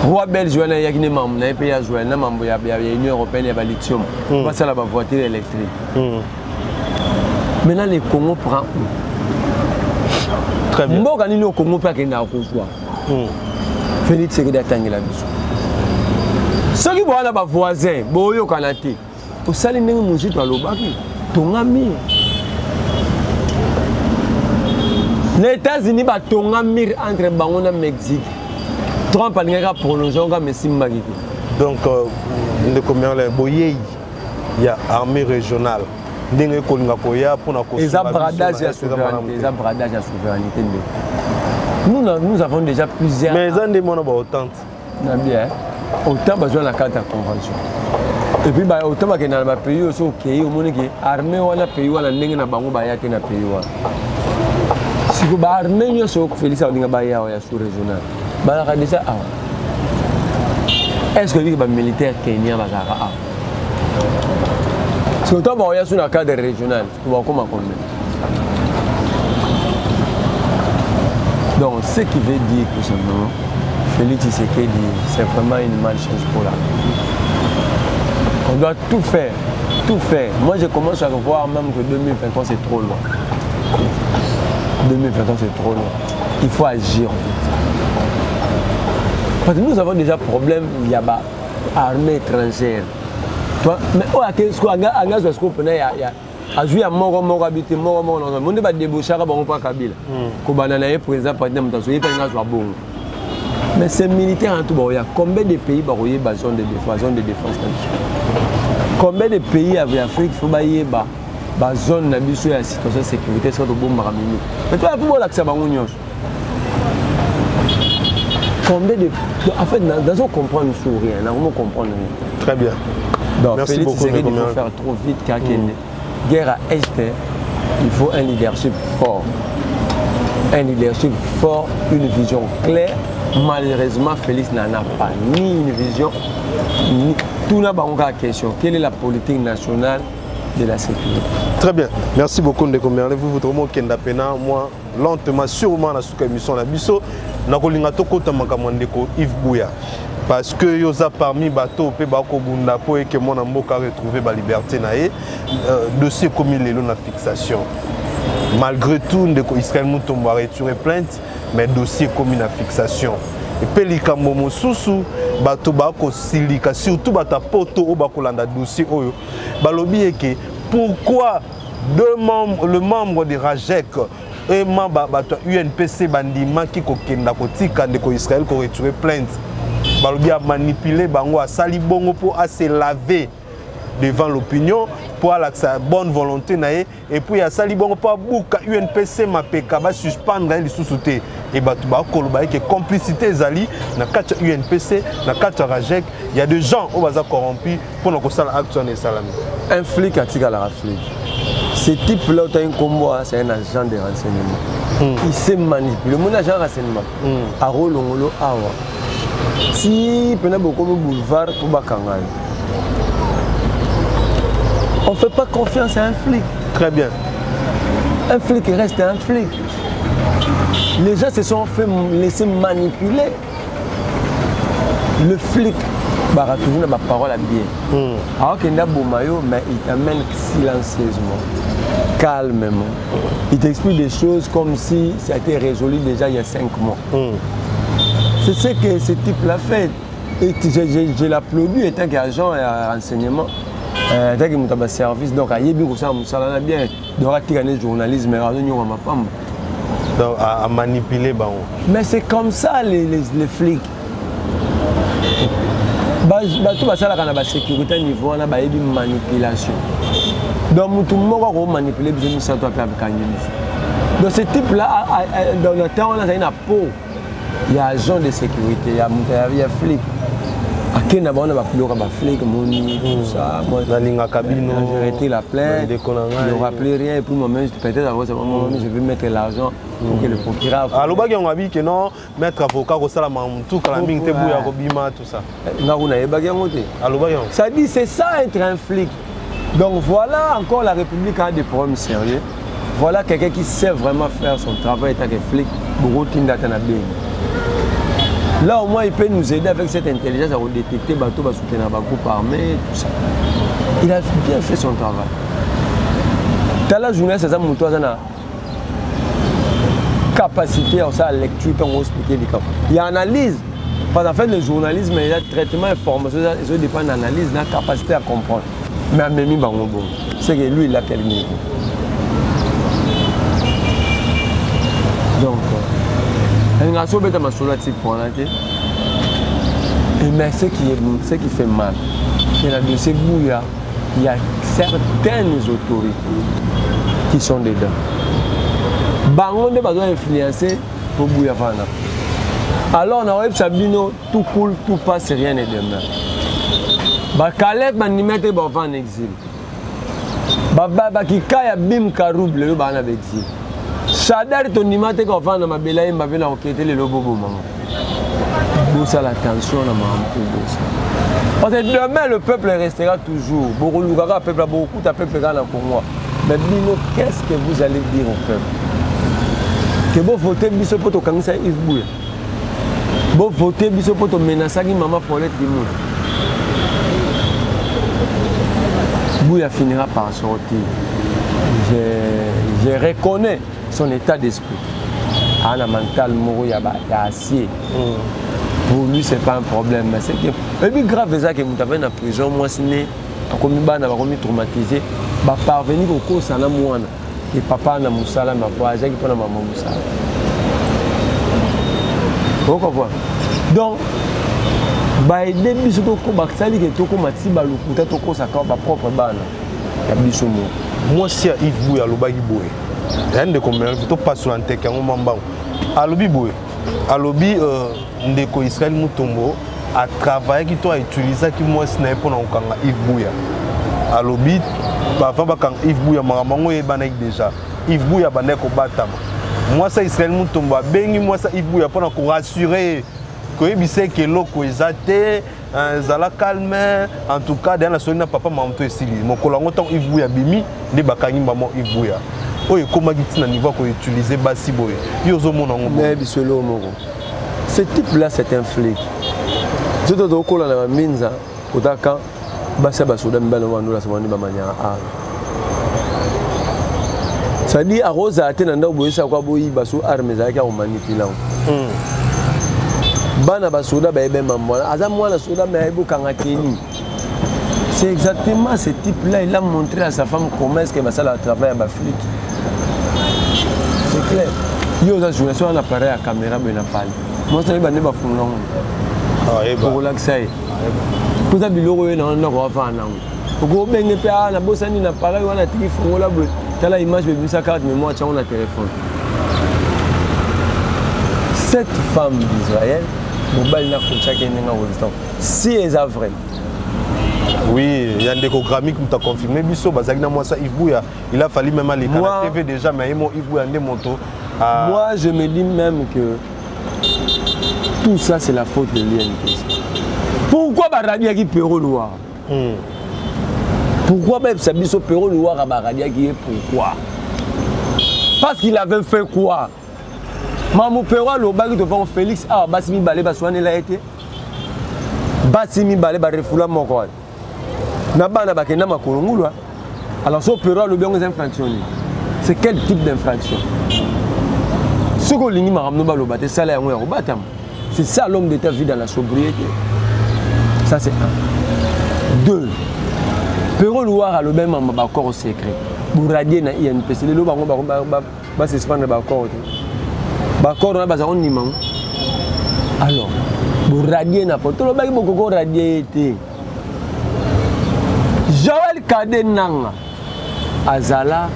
Roi belge, il y a des membres, il y a des pays, il y a l'Union européenne, il y a le lithium. On va faire la voiture électrique. Maintenant, le Congo prend où? Très bien. Moi, quand le Congo prend, il y a un Félix Tshisekedi a tangué la vision. Ceux qui voient là bas voisins, boyo kanate, pour salir n'engue musique à l'obaki, ton ami. Les États-Unis bat ton ami entre Bango et Mexique. Trump a déjà prolongé encore Messi Magiki. Donc, de combien les boyés, il y a armée régionale. N'engue kolinga koya pour na kosi. Les abradage à souveraineté, les abradage à souveraineté. Nous avons déjà plusieurs. Mais ils ont des mots autant. Bien. Autant besoin de la carte de convention. Et puis autant que dans le pays aussi au pays au monde qui armée ou la pays ou la n'engue na bango baya qui na pays ou. Si vous armée nous sommes Félix a dit baya ou ya sous régional. Bah la déjà ah. Est-ce que les militaires kenyans bazara ah. Si autant baya sur la carte régionale, tu vas comment combien. Donc ce qui veut dire tout simplement Félix Tshisekedi, c'est vraiment une malchance pour la République. On doit tout faire, tout faire. Moi, je commence à voir même que 2023, c'est trop loin. 2023, c'est trop loin. Il faut agir vite. Parce que nous avons déjà problème, il y a l'armée étrangère. Mais qu'est-ce qu'on a il y a mort habité, mort, on ne va déboucher à Kabila. Kobanana est président, par exemple, mais ces militaires en tout, il y a combien de pays qui ont une zone de défense? Combien de pays en Afrique il faut qu'il y ait une zone de situation de sécurité? Mais toi, il faut que tu aies combien de... En fait, nous comprenons rien, nous comprenons rien. Très bien. Donc, merci beaucoup. Il faut faire trop vite car guerre à Est, il faut un leadership fort. Un leadership fort, une vision claire. Malheureusement, Félix n'en a pas ni une vision, ni tout n'a pas encore question. Quelle est la politique nationale de la sécurité? Très bien. Merci beaucoup de commander. Vous votre mot Kenda Pena, moi lentement sûrement dans cette émission la biso na kolinga to kota makamandeko Yves Buya parce que yoza parmi bateau pe bako bunda po et que mon mboka retrouver ba liberté na dossier comme il est na fixation. Malgré tout, Israël Mutombo a retiré plainte, mais le dossier comme une fixation. Et puis, les Kambomo Soussou, surtout le dossier, pourquoi le membre de Rajek et le UNPC bandima qui a Israël qui a retiré plainte, Balobi a manipulé, a sali bongo pour se laver devant l'opinion, pour la bonne volonté, et puis il y a sali bongo pour UNPC va suspendre les sous-soutés. Et que complicité zali na kata UNPC na kata Rajek, il y a des gens qui sont corrompus pour nous faire action et salami. Un flic a tiré la flic. Ce type-là, un combo, c'est un agent de renseignement. Il s'est manipulé. Mon agent de renseignement, à Rolongolo Awa. Si on a beaucoup de boulevard pour Bakangal, on ne fait pas confiance à un flic. Très bien. Un flic reste un flic. Les gens se sont fait laisser manipuler. Le flic, bah, toujours ma parole à bien. Alors qu'il y a beau maillot, mais il t'amène silencieusement, calmement. Il t'explique des choses comme si ça a été résolu déjà il y a 5 mois. C'est ce que ce type-là fait. Et je l'applaudis étant qu'agent et renseignement. Étant qu'il a un service, donc il y a bien. Il y a un journalisme, donc, à manipuler. Mais c'est comme ça les flics. Tout ça, la sécurité niveau, on a une manipulation. Donc, tout le monde va manipuler, donc ce type-là, dans le temps, on a une peau. Il y a agent de sécurité, il y a flic. J'ai arrêté la plainte, je ne rappelais rien, et puis moi-même, peut-être je vais mettre l'argent pour que le procureur... Alors, on a dit que non, mettre avocat, tout ça. Ça dit, c'est ça être un flic. Donc voilà encore la République a des problèmes sérieux. Voilà quelqu'un qui sait vraiment faire son travail en tant que flic. Là, au moins, il peut nous aider avec cette intelligence à détecter les bateaux, soutenir les groupes armés, tout ça. Il a bien fait son travail. Dans la journée, c'est ça, capacité à lecture, on expliquer les cas. Il y a analyse. Parce qu'en fait, le journalisme, il y a traitement, information, ça dépend de l'analyse, de la capacité à comprendre. Mais à Memi Bangobo, c'est que lui, il a quel niveau. Donc, mais ce qui fait mal, c'est que dans ce bout-là, il y a certaines autorités qui sont dedans. On n'a pas besoin d'influencer pour bouillir. Alors, on a dit que tout cool, tout passe, rien n'est demain. Caleb m'a mis en exil. Kikaya bim karoub le ba na exil. Chadar ton nimate ko fa na mabela mba na okete le lobo maman. Bossa la tension na maman tout parce que demain le peuple restera toujours. Beaucoup lugara peuple beaucoup ta peuple là pour moi. Mais Bino, qu'est-ce que vous allez dire au peuple? Que vous votez biso poto kangisa Yves Bouya. Vous votez biso poto menacer qui maman Paulette Dimou. Bouya finira par sortir. Je reconnais son état d'esprit. Un mental moro ya acier. Pour lui c'est pas un problème, mais c'est que et puis grave ça que vous avez en prison moi c'est né comme bana ba comme traumatisé ba parvenir au cours ça na mwana et papa na musala ma voyage qui pona maman musala. Vous comprenez? Donc ba aider biso to ko ba sali que to ko mati ba lukuta to ko saka ba propre bana ya biso mo. Moi si Yves Bouya lobaki boye. Rien de comme to pas sur un tek en mamba. Alobi boye. Alobi ndeko Israël Mutombo a travaillé qui toi utilisé qui moi sniper na okanga Yves Bouya. Alobi papa bakang Yves Bouya mango e banaik déjà. Yves Bouya bandeko batama. Moi ça Israël Mutombo bengi moi ça Yves Bouya pour rassurer que ebise que loko ezate zala calme en tout cas dans la solina papa maman to esili. Mon kolango tant Yves Bouya bimi de bakangi maman Yves Bouya. Oye comment dit na niveau ko utiliser basi boye. Yo zo mona ngo. Mais bisolo moko. Ce type-là, c'est un flic. Je te dis que la minza, au Dakar, Ça dit à Rosa a été dans le quoi boyi baso armes qui ont manipulé. Bana basoda ba ebe mamwana aza mwana soda mais ebo kanga Keni. C'est exactement ce type-là, il a montré à sa femme comment est-ce qu'elle va faire le travail à la flic. C'est clair. Il y a des journalistes qui ont un appareil à caméra, mais ils n'ont pas. Moi, je suis venu à faire pour relaxer. Pour ça, il y a des gens qui ont fait un appareil, on a l'image de sa carte mémoire, on a téléphone. Cette femme d'Israël, si elle est vraie, oui, il y a des échographies qui m'ont confirmé. Il a fallu même aller à la TV déjà, mais moi, je me dis même que tout ça, c'est la faute de l'INPC. Pourquoi Baradia qui Perro Noir? Pourquoi même Sabiso Perro Noir à Baradia qui est pourquoi? Parce qu'il avait fait quoi? Mamou Perro, le bague devant Félix, ah, Bassimi Balé, Basouane, il a été. Bassimi Balé, Barefoula, mon quoi. Alors, ce Perro, le bien est infractionné. C'est quel type d'infraction? C'est ça l'homme d'État vit dans la sobriété. Ça c'est un. Deux. Perro Loire a le même accord secret. Pour radier na INPC. Les lois va suspendre l'accord. L'accord on a besoin de nimang. Alors, pour radier n'importe le bail beaucoup radier été. Joël Kadenanga Azala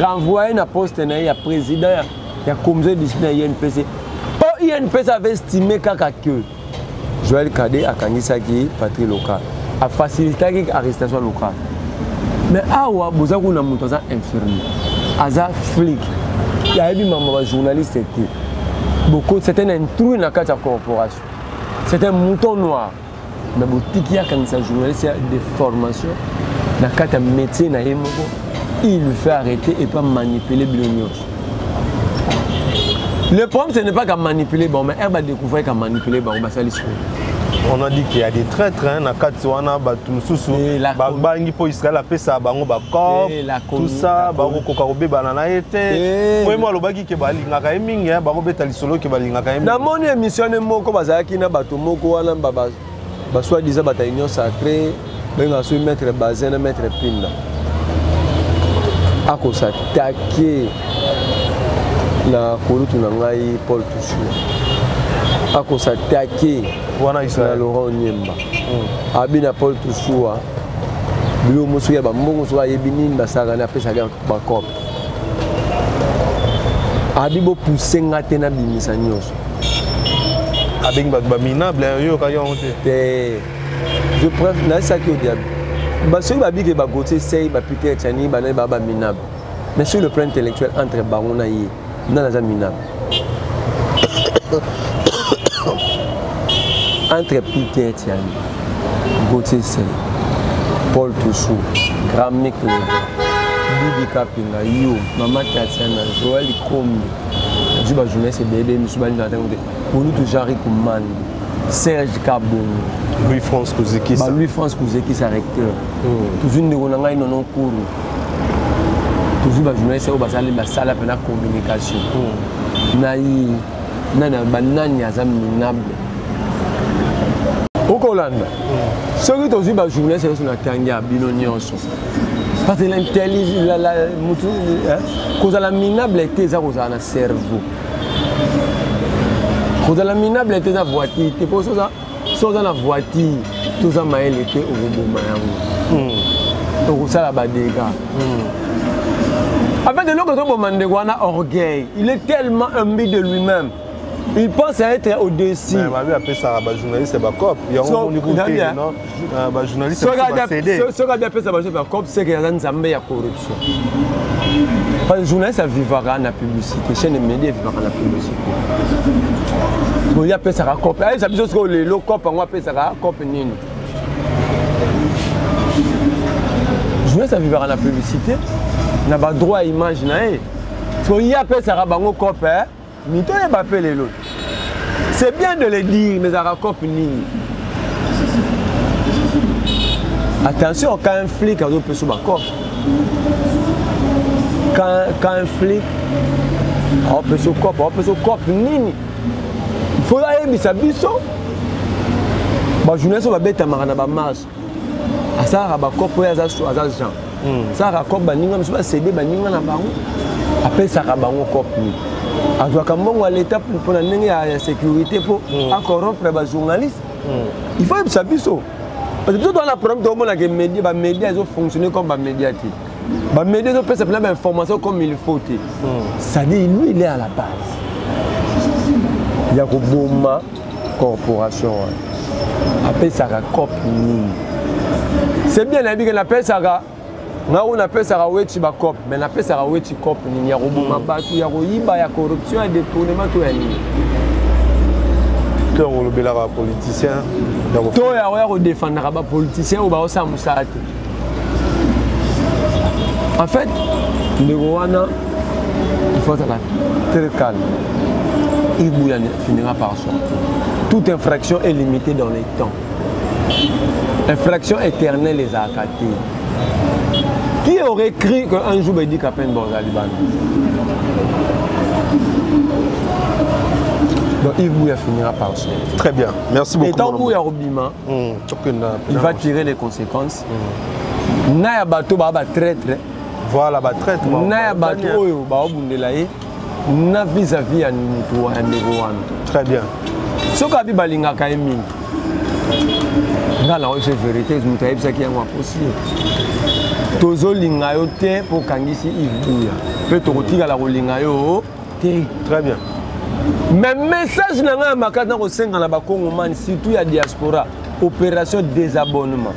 renvoyé na poste na ya président ya comité disciplinaire INPC. Oh, INPC avait estimé que Joël Kadé a kangisa qui patrie locale a facilité l'arrestation locale. Mais awa bozaku na muto za infirmier aza flic ya ebi mama journaliste était beaucoup c'était un intrus na carte corporation. C'est un mouton noir. Mais boutique ya kangisa journaliste de formation na carte métier na yemoko il le fait arrêter et pas manipuler Bilonios. Le problème, ce n'est pas qu'à manipuler, bon, mais elle va découvrir qu'à manipuler, bon, bah, ça on a dit qu'il y a des traîtres, hein, Nakatsuana, Batumsusu, Bangi pour Israël, après ça, Bango Bakov, tout ça, Bango Kokarobe, Banana était. Moi, le bagi qui bali, Nakaeming, Bango Betalisolo qui bali, Nakaeming. Dans mon émission, Moko Bazaki, Nabatomoko, Baba, soit disant bataillon sacré, ben, on va mettre Bazen, mettre Pinda. À cause s'attaquer. Na kolutu na ngai Paul Touchou ako s'attaquer wana Israël Laurent Nyemba abina Paul Touchou bilo musu ya bambongo so ayebini basaka na pesa ga bakop abibo pousser ngate na bimisa nyonso abeng ba minable yo ka yo te je préfère na ça qui au diable baso ba bige ba gote sei ba Peter Tchani ba na ba minable mais sur le plan intellectuel entre Barona yi dans la minable. Entre Peter Tiani, Gauthier Sey, Paul Touchou, Grand Mick Bibi Kapinga, Yo, Maman Tatiana, Joël Kombi, Juba Jeunesse et Bébé, M. Balinatin, Mouloutou Jarry Koumane, Serge Kabon, Louis-France Kouzeki, Louis-France Kouzeki, sa recteur. Toujours une de non cours. Toujours la journée, c'est au basal de la salle de la communication. Naï, nana banane ya minable. Au Colanda, ce qui est aussi la journée, c'est sur la tanga binonion. Parce que l'intelligence, cause la minable était ça cause la cerveau. Cause la minable était la voiture. C'est pour ça que dans la voiture, tout ça maël était au robot mayango. Donc ça la dégâts. En fait, de l'autre côté, Mandegwana orgueil. Il est tellement humble de lui-même. Il pense à être au-dessus. Mais après ça, un journaliste, c'est Bakop. Il y a un journaliste, c'est Bakop. Ce qu'on appelle ça, c'est qu'il y a une corruption. Parce que le journaliste vivra dans la publicité. La chaîne de médias vivra dans la publicité. Il y a ça Bakop. Ça veut dire que les locaux, on appelle ça Bakop. Le journaliste vivra dans la publicité. n'a pas droit à imaginer. Parce qu'il y a peu ça rabango copain, mais toi il va appeler l'autre. C'est bien de le dire, mais ça raconte ni. Attention quand un flic a d'autres personnes à quand un flic on peut se cop nini il faut aller biso ba journaliste va beta marana ba marche asara ba cop ya za Jean ça cop ba ninga miso ba cédé ba ninga na bango après ça bango cop ni azwaka mbongo à l'état pour na ndenge ya sécurité pour à corrompre ba journaliste il faut bisa biso parce que biso dans la problème de monde que média ils ont fonctionné comme ba médiatique ba média ils ont fait simplement information comme il faut ça dit lui il est à la base il y a Boma corporation après ça cop ni c'est bien la vie qu'on appelle ça on appelle ça wechi ba cop mais on appelle ça wechi cop ni ya roboma batu ya royiba ya corruption et détournement to ya ni to rolobela ba politicien to ya défendre ba politicien ou ba osa musate en fait le Rwanda il faut être très calme il finira par sortir toute infraction est limitée dans les temps infraction éternelle les a accatés. Qui aurait cru qu'un jour il dit qu'à peine bon Liban. Donc Yves Bouya finira par sortir. Très bien, merci beaucoup. Et tant Bouya Robima, il va tirer les conséquences. Naya bateau ba traître. Voilà ba traître. Naya bateau oyo ba obundelaye. Na vis-à-vis à Nimutu à Ndegouane. Très bien. Ce qu'a dit Balinga Kaimi. Là, c'est vérité, je me dis que c'est possible. Tozo lingayo te pour kangisi Yves Bouya. Peut tokotika la lingayo te. Très bien. Mais message nanga makata ko senga na ba Congolais surtout ya diaspora, opération désabonnement.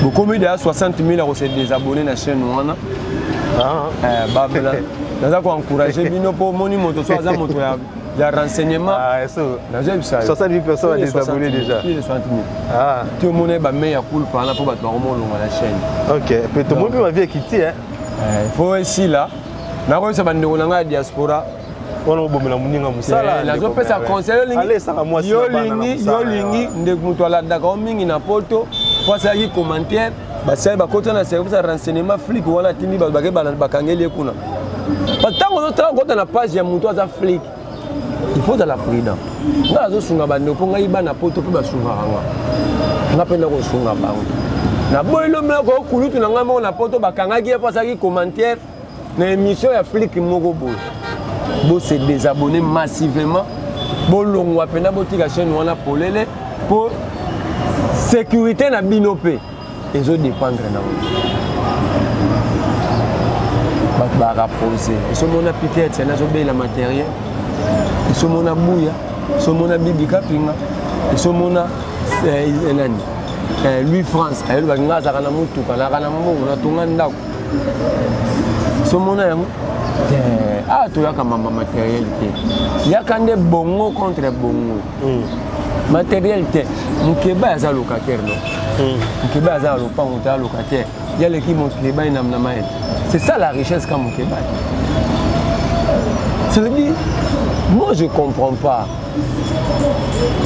Beaucoup de 60 000 euros se désabonner na chaîne wana. Babela. Naza ko encourager bino pour moni moto so aza moto ya renseignement. Ah, ça. 70 personnes désabonnées déjà. Plus de 60 000. Ah. Tout le monde est meilleur cool pour la chaîne. Ok. Peut tout le monde va quitter hein. Il faut ici là. Na ko ça bande na diaspora. On va bomela muninga musala. La zo pesa conseil lingi. Allez ça moi yo lingi ndek muto la daka mingi na poto. Pour ça qui commentaire ba sai ba kota na service de renseignement flic wana tindi ba bakangeli kuna. Parce que tant qu'on a page ya muto za flic. Il faut de la prudence. Nga zo sunga bande ko ngai bana poto pe ba sunga nga. Nga penda ko sunga bango. Na boyelo me ko kulutu na nga mo na poto bakangaki pour ça qui commentaire na émission ya flic moko boy. Bo se désabonner massivement. Bo longwa pena botika chaîne wana polele pour sécurité na binopé. Et zo dépendre na wo. Ba rapposer. Et ce mon a peut-être c'est na zo be la matériel. Et ce mon a bouya, ce mon a bibi kapinga. Et ce mon a lui France, elle va ngaza kana mutu kana kana mbongo na tonga ndako. Ce mon a ah tu as comme matériel il y a quand des bongo contre bongo matériel mukeba za locataire non mukeba za locataire il y a l'équipe mukeba ina mna mael c'est ça la richesse comme mukeba ça veut dire moi je comprends pas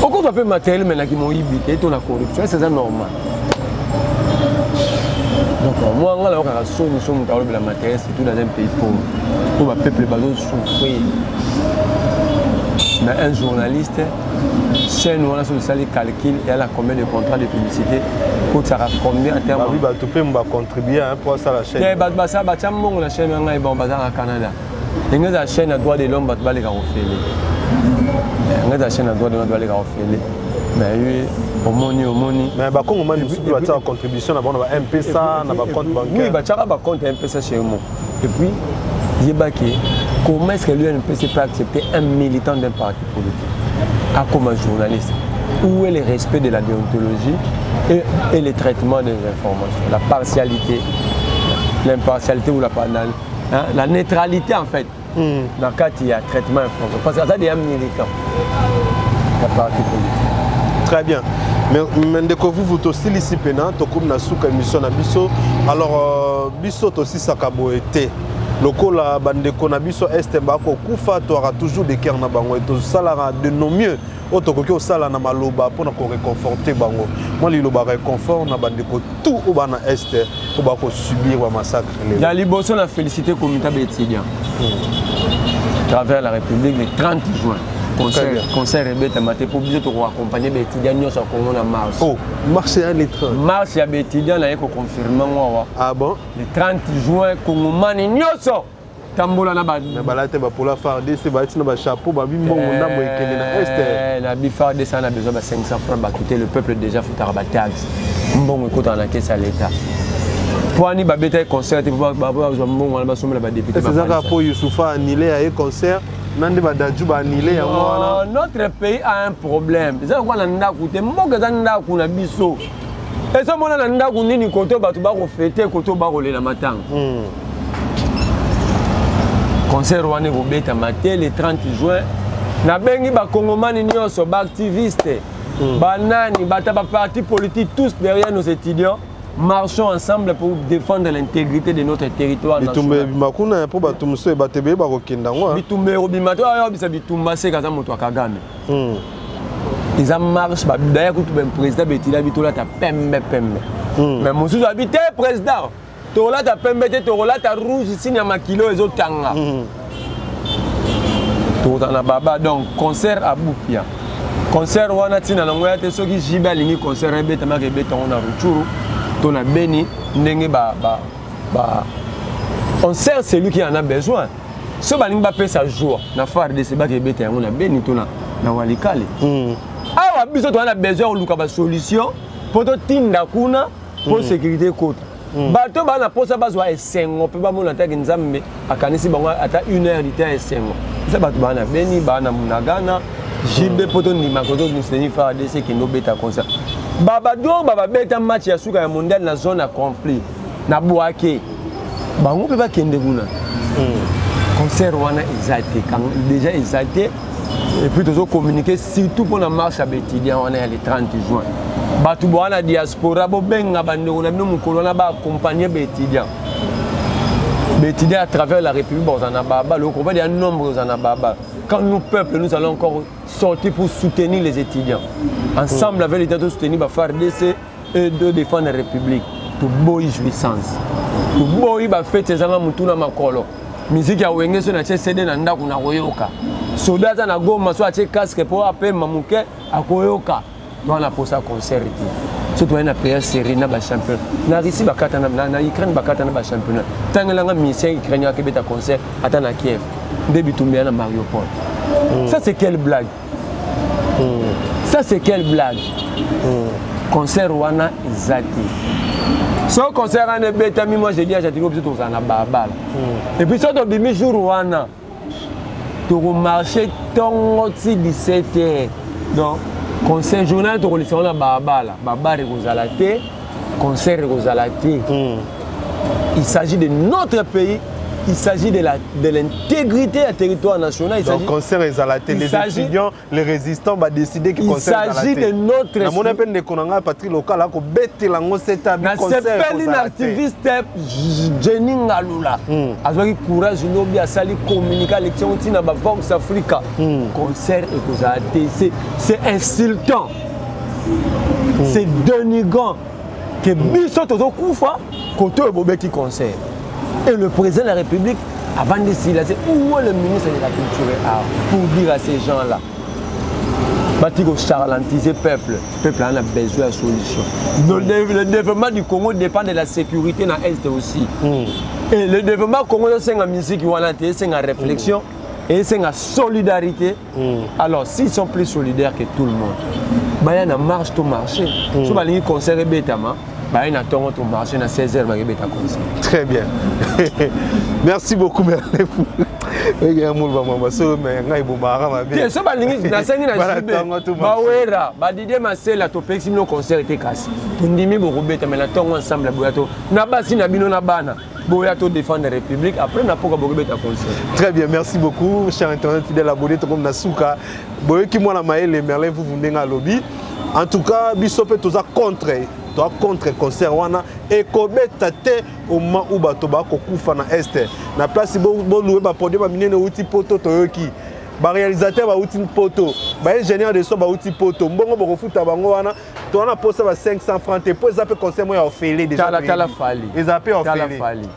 pourquoi tu appelles matériel mais qui m'ont ibité ton la corruption c'est ça normal. Donc moi, on a la matériel, c'est tout dans un pays pauvre. Où le peuple va souffrir. Mais un journaliste, chez nous, on a sur le calcul, il y a combien de contrats de publicité, ça a combien en termes de... Oui, tu peux contribuer pour ça la chaîne. Ça va être la chaîne au Canada. Il y a une chaîne à droit de l'homme, il y a une chaîne à droit de l'homme, il y a mais au moni mais ba kongo mani musu ba ta contribution na bana ba M-Pesa na ba compte bancaire oui ba tchaka ba compte M-Pesa chez moi et puis yebaki comment est-ce que l'UNPC peut accepter un militant d'un parti politique à comme un journaliste où est le respect de la déontologie et le traitement des informations, la partialité, l'impartialité ou la neutralité en fait dans le cas il y a traitement information parce que ça des militants d'un parti politique. Très bien. Mais ndeko vous aussi ici pena to comme na suka émission na biso alors biso aussi sakabo été lokola bandeko na biso est ba ko kufa to aura toujours des cœurs na bango et to salara de nos mieux otokoki osala na maloba mpona koreconforte bango moi liloba réconfort na bandeko tout oyo bana este oyo bakosubir bamassacre ya liboso na félicité comité bétidia travers la République le 30 juin concert ebeta mate po biso tokoaccompagner bétidia nyonso akongo na marche marche ya le 30 marche ya bétidia naye koconfirme ngwawa ah bon le 30 juin kongomani nyonso tambola na balate bapola FARDC balati na bachapeau babimbongo ndambo ekende na este na FARDC on a besoin de 500 francs ba quitter le peuple déjà futara ba taxe mbongo ekota na caisse à l'état poani babeta concert pour ba mbongo na basomela ba député c'est ça po Youssoufa annulé à concert nande ba daju ba annulé ya wana notre pays a un problème ça quoi na ndaku te mboka za ndaku na biso eso mona na ndaku nini koto batu ba ko fêter koto ba kolela matanga concert wana kobeta mate le 30 juin nabengi bakongomani nyonso baactiviste banani bata baparti politique tous derrière nos étudiants marchons ensemble pour défendre l'intégrité de notre territoire national bitumba po batumso e batebe bakokenda ngwa bitumba robima to ayo bisa bitumba se kaza moto akagame ils en marche ba d'ailleurs tout ben président betila bitola ta pembe mais mosusu habité président Tola ta pembete, tola ta rouge ici, il y a ma kilo et autres tanga. Tola baba donc concert à Boupia. Concert wana tina na ngoya te soki jiba lingi concert ebeta ma kebeta on a ruturu. Tona beni ndenge on sert celui qui en a besoin. So ba lingi ba pesa jour na FARDC ba kebeta on a beni tona na walikale. Awa biso to on a besoin luka ba solution pour to tinda kuna pour sécurité côte. Bato bana posa bazwa esengo pe bamona taki nzambe akanisi bango ata 1 heure d'ité esengo ça bato bana beni bana munagana jibe poto ni makoto ni FARDC qui no beta concert baba do baba beta match ya suka ya mondial na zone à conflit na boake bango pe ba kende kuna concert wana exalté quand déjà exalté et puis toujours communiquer surtout pour la marche à Bétidia on est le 30 juin batu bwana diaspora bo benga bandeko na bino mukolo na ba accompagner Bétidia à travers la République bozana baba le combat des nombreux bozana baba quand nous peuple nous allons encore sortir pour soutenir les étudiants ensemble avec l'État de soutenir ba FARDC et de défendre la République pour boy jouissance pour boy ba fête zanga mutuna makolo musique ya wenge so na CD na ndaku na koyoka soldat na goma so ache casque pour appeler mamuke akoyoka dans la posa concert surtout na première série na ba champion na Russie bakata na Ukraine bakata na ba championnat tangelanga mission Ukraine qui beta concert ata na Kiev début tombé na Mariupol ça c'est quelle blague ça c'est quelle blague concert wana zati so concert ane beta mi moi je dis à Jatiko biso to na babala et puis so to bimi jour wana to marcher tongoti 17h donc concert journal to relation na babala babare kozala te concert kozala te il s'agit de notre pays. Il s'agit de l'intégrité du territoire national. Donc, concert est à la télé. Les étudiants, les résistants vont décider que concert est à la télé. Il s'agit de notre... Dans mon appel de Konanga, patrie locale, là, qu'on bête l'ango, c'est un concert. C'est un activiste, Jenny Ngalula. Avec le courage, il a sali communiquer l'élection, il a Vox Africa. Concert est à la télé. C'est insultant. C'est dénigrant. Que Bissot Toto Koufa, côté Bobeki concert. Et le président de la République, avant de s'y laisser, où est le ministre de la Culture et Art pour dire à ces gens-là, Batiko charlantiser le peuple en a besoin de solution. Le développement du Congo dépend de la sécurité dans l'Est aussi. Et le développement du Congo, c'est une musique, c'est une réflexion et c'est une solidarité. Alors, s'ils sont plus solidaires que tout le monde, il y a une marche au marché. Si vous avez un concert bêtement, il y a un marché à 16h. Très bien. Merci beaucoup, Merlin. Défendre la République. Après, on a pas très bien, merci beaucoup, cher internet fidèle abonné, comme Nasuka. Merlin, vous venez à lobby. En tout cas, Bissopé, tout ça contre. Contre concert wana et kobeta te au moment où bato ba kokufa na este na place bo louer ba podium ba minene outi poto toyoki ba réalisateur ba outil poto ba ingénieur de son ba outil poto mbongo boko futa bango wana to wana posa ba 500 francs te po za pe conseil moi ya ofele déjà tala fali ezape tala ofele fali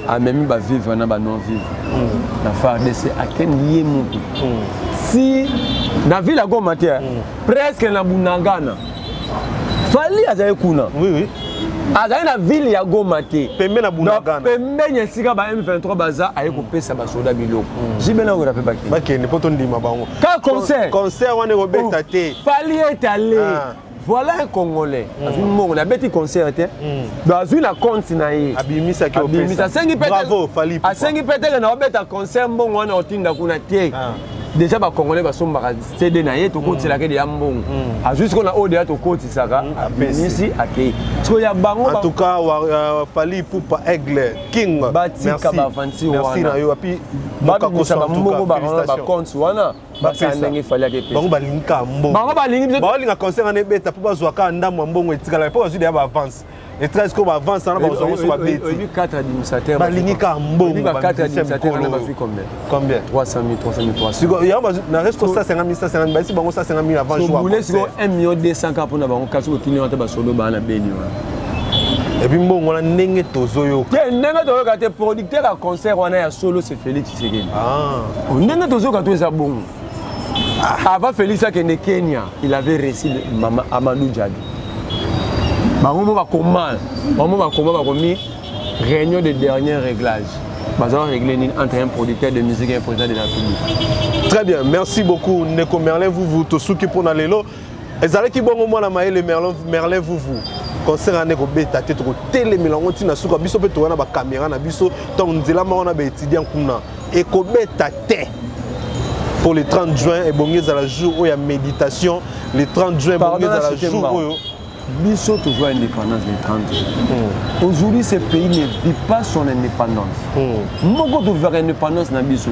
amemi ba vivre na ba non vivre na FARDC akeni ye mutu si na ville ya Goma te presque na Bunagana fali azali kuna oui azali na ville ya Goma te pembe na Bunagana pembe nyesika ba M23 baza aye kopesa ba soda biloko jibena ora pe baki bakene poto ndima bango ka concert wana robeta te fali est allé voilà un Congolais azui mongo na beti concert te azui na compte na ye abimisa ki opesa bravo fali asengi peut-être na obeta concert mbongo wana otinda kuna te déjà ba Congolais basombaka CD na ye tokotisaka de ya mbongo azui siko na ode ya tokotisaka abimisi akei siko ya bango en tout cas fali pupa aigle king batika bavanti wana merci na yo api babimisa bambongo bango ba compte wana basa ndenge fali ake pesa bango balinga mbongo bango balinga concert na ebeta po bazwaka ndamwa mbongo etikala po bazwi ya ba avance et 13 ko ba avance na bazongo so ba beti 4 administrateurs balingi ka mbongo ba 4 administrateurs na bafi combien 300 000 300 000 ya na reste 150 000 150 000 basi bango 150 000 avant jour boulé siko 1 million 200 ka pona bango kasi okini wata basolo bana beni wana et puis mbongo na ndenge tozoyo te ndenge toyo ka te producteur à concert wana ya solo c'est Félix Tshisekedi ndenge tozo ka to eza bongo avant Félix akende Kenya il avait reçu Mama Amadou Diado bango ba comment bakomi réunion de dernier réglage bazar régler entre un producteur de musique et un président de la République. Très bien, merci beaucoup Ndeko Merlin vous tosuki pour na lelo ezalaki bongo mwana maele Merlin vous concert ane ko beta te to tele milango tina suka biso pe to wana ba caméra na biso to nzela ma wana ba étudiant kuna et ko beta te pour le 30 juin et bongé à la jour où il y a méditation le 30 juin bongé à la jour où Biso toujours indépendance des 30 jours. Aujourd'hui, ce pays ne vit pas son indépendance. Moko to vers indépendance na biso.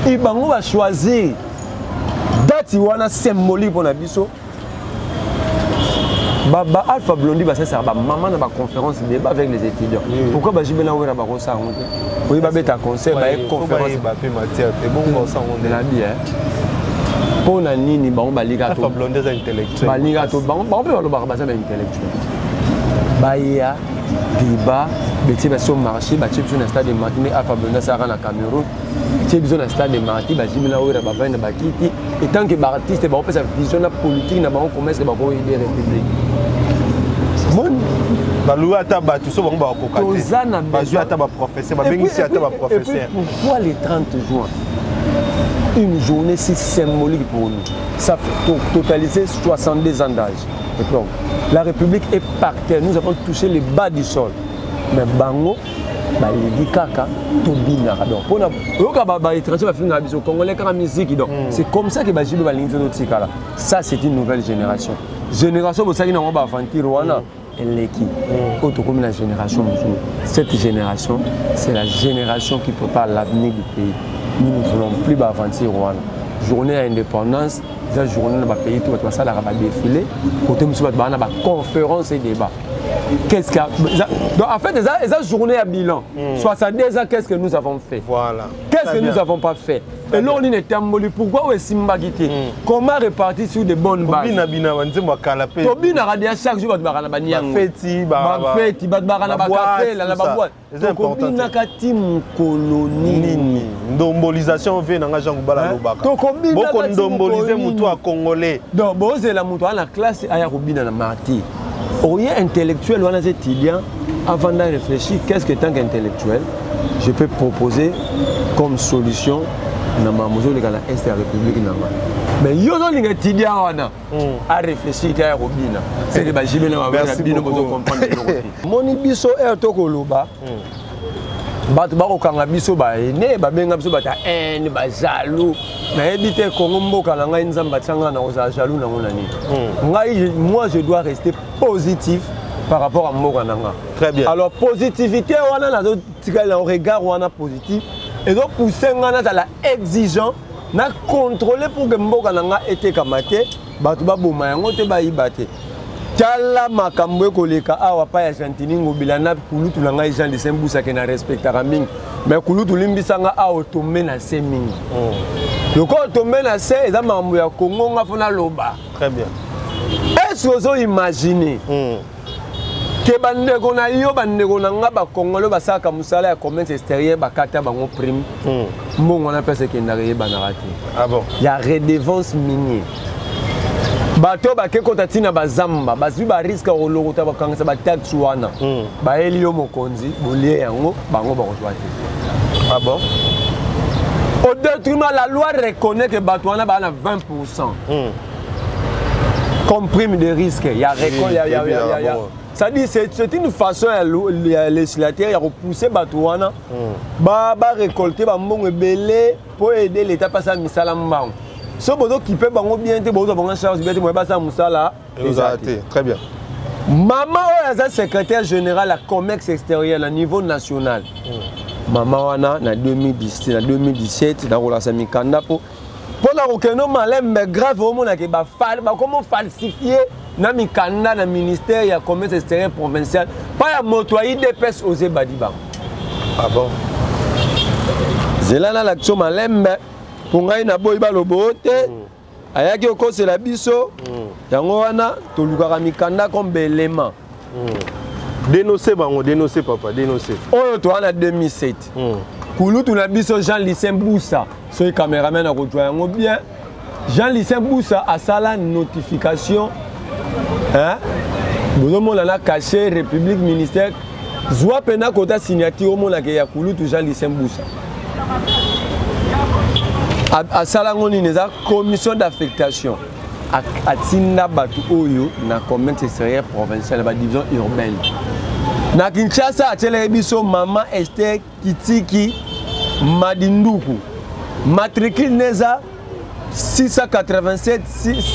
Et bango va choisir date wana symbolique pour na biso. Baba Alpha Blondy va ça ba maman na ba conférence débat avec les étudiants. Pourquoi ba jibela wera ba ko sa honte? Oui ba beta conseil ba conférence ba pe matière et bon ko sa honte la bien. Pour na nini bango baliga to blondes intellectuels baliga to bango pe balo ba baza ba intellectuel baya débat beti ba so marché ba tshebso na stade de Martinique Alpha Blondy ça na Cameroun tshebso na stade de Martinique ba jimela ora ba vendre ba kiti et tant que ba artiste ba opesa vision na politique na bango commerce ba ko aider république mon balua ta ba tu so bango ba ko kate ba ju ata ba professeur ba bengisi ata ba professeur pourquoi les 30 juin une journée si symbolique pour nous. Ça fait totaliser 62 ans d'âge. La République est par terre. Nous avons touché les bas du sol. Mais Bango, c'est comme ça que ça, c'est une nouvelle génération. Génération, cette génération, c'est la génération qui prépare l'avenir du pays. Nous ne voulons plus avancer Rwanda. Journée à indépendance, la journée dans le pays, tout ça va défiler. Côté nous avons conférence et débat. Qu'est-ce qu'il y a? Donc en fait, les journées à bilan. 62 ans, qu'est-ce que nous avons fait? Voilà. Qu'est-ce que nous n'avons pas fait? Et là, on est terminé. Pourquoi est-ce que comment répartir sur de bonnes bases? Tobina radia chaque jour batbarana banyang. Feti ba feti batbarana bakapela na babwa. Tobina kati mukoloni. Ndombolisation ve nanga Jean Ngubala lobaka. Boko ndomboliser mutu a congolais. Donc bozela mutu na classe aya kobina na martyr. Oye intellectuel ou un étudiant, avant de réfléchir, qu'est-ce que tant qu'intellectuel, je peux proposer comme solution dans ma mesure de la Est de la République. Mais il y a un étudiant à réfléchir à Robina. C'est que je vais comprendre. Mon ibiso est tokoloba. Bato bakokanga biso baene babenga biso bata ene bazalu na ebite Kongo mboka na ngai nzamba tsanga na oza jaloux na ngona ni ngai moi je dois rester positif par rapport à mboka nanga. Très bien. Alors positivité wana na tikala au regard wana positif et donc pousser ngana za la exigeant na contrôler pour que mboka nanga ete kamate bato baboma yango te bayibate tala makambo koleka awa pa ya Gentini ngobila na kulutu na ngai Jean Lucien Mbusa ke na respectaka mingi mais kulutu limbisanga awa tombe na se mingi loko tombe na se eza makambo ya Congo nga fona loba très bien est-ce que vous imaginez que bandeko na yo bandeko na nga ba Congolais ba saka musala ya commerce extérieur ba kata bango prime mbongo na pesa ke ndare banara te ah bon ya redevance minier bato bake kota tina bazamba bazwi ba risque olokota bakangisa ba tax wana ba eli yo mokonzi bolie yango bango ba kotwa te ah bon au détriment la loi reconnaît que bato wana ba na 20% comme prime de risque ya récolte ya ça dit c'est une façon ya législateur ya repousser bato wana ba récolter ba mbongo belé pour aider l'état passer misala mbango so bozo qui peut bango bien te bozo bango charge bien te mo ba sa musala très bien maman oya secrétaire général à commerce extérieur à niveau national maman wana na 2017 na 2017 na relation mikanda pour la okeno malembe grave au monde ke ba comment falsifier na mikanda na ministère ya commerce extérieur provincial pas ya motoyi DPS osé badiba ah bon zelana l'action malembe pour ngai na boy balobote ayaki okosela biso yango wana tolukaka mikanda comme belema dénoncer bango dénoncer papa dénoncer oyo to wana 2007 kulutu na biso Jean Lucien Mbusa soy cameraman a rejoint yango bien Jean Lucien Mbusa a sala notification hein bozo mona na cachet République ministère zwa pena kota signature mona ke ya kulutu Jean Lucien Mbusa a sala ngoni neza commission d'affectation a tinda batu oyo na commerce extérieur provincial ba division urbaine na Kinshasa a tele biso maman Esther Kitiki Madinduku matricule neza 687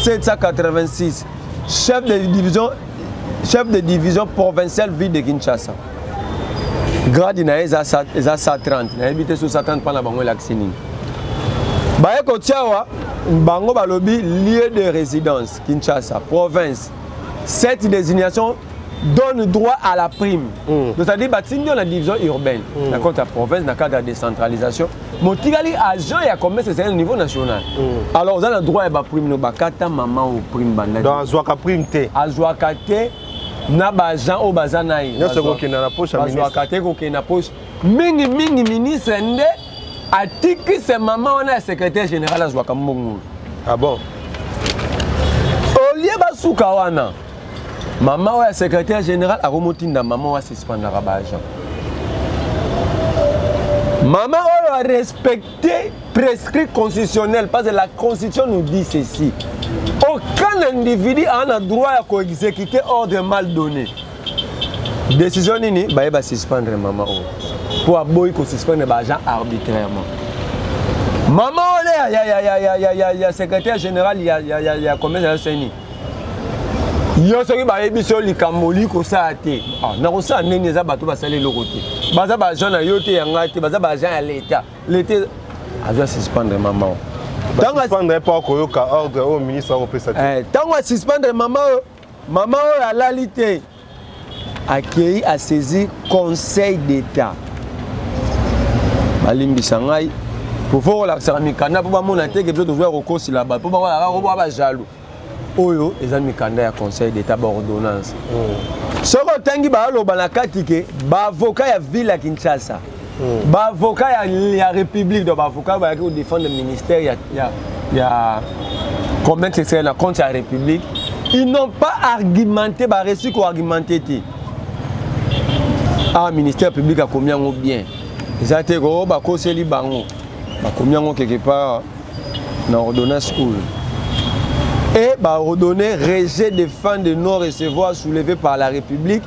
786 chef de division provinciale ville de Kinshasa grade na eza 130 na habité sur 130 pa na bango l'accéning baye ko tiawa bango balobi lieu de résidence Kinshasa province cette désignation donne droit à la prime c'est-à-dire batindio la division urbaine na compte la province na cadre de décentralisation motigali agent ya commerce c'est au niveau national alors on a le droit à ba prime no bakata maman au prime banda donc azwaka prime te azwaka te na ba agent o bazana yi nyose ko kena na poche ministre azwaka te ko kena poche mingi ministre nde atiki se maman on a secrétaire général azwaka mbongo ah bon olie basuka wana maman ouais secrétaire général a remonté na maman ouais suspendre ba agent maman a respecté prescrit constitutionnel parce que la constitution nous dit ceci aucun individu a un droit à exécuter ordre mal donné décision nini ba suspendre maman pour aboy ko suspendre ba agent arbitrairement maman ya secrétaire général ya commerce seni yo soki ba yebiso likamoli ko sa te na ko sa nene za bato ba sale lokote baza ba agent na yo te yanga te baza ba agent ya l'état azo suspendre maman tant suspendre pas ko yo ka ordre au ministre au pesa te tant suspendre maman a lalité accueilli à saisir conseil d'état balimbi sangai pour voir la mikanda pour ba mona te que peut ouvrir au cours là-bas pour ba jaloux oyo eza mikanda ya conseil d'état ba ordonnance soko tangi ba loba na katike ba avocat ya ville ya Kinshasa ba avocat ya république do ba avocat ba ko défendre le ministère ya commerce extérieur na compte ya république ils n'ont pas argumenté ba reçu ko argumenté ti ministère public a combien ngo bien ezate ko ba koseli bango ba combien ngo quelque part na ordonnance school et bah, ordonner rejet des fins de non-recevoir soulevés par la République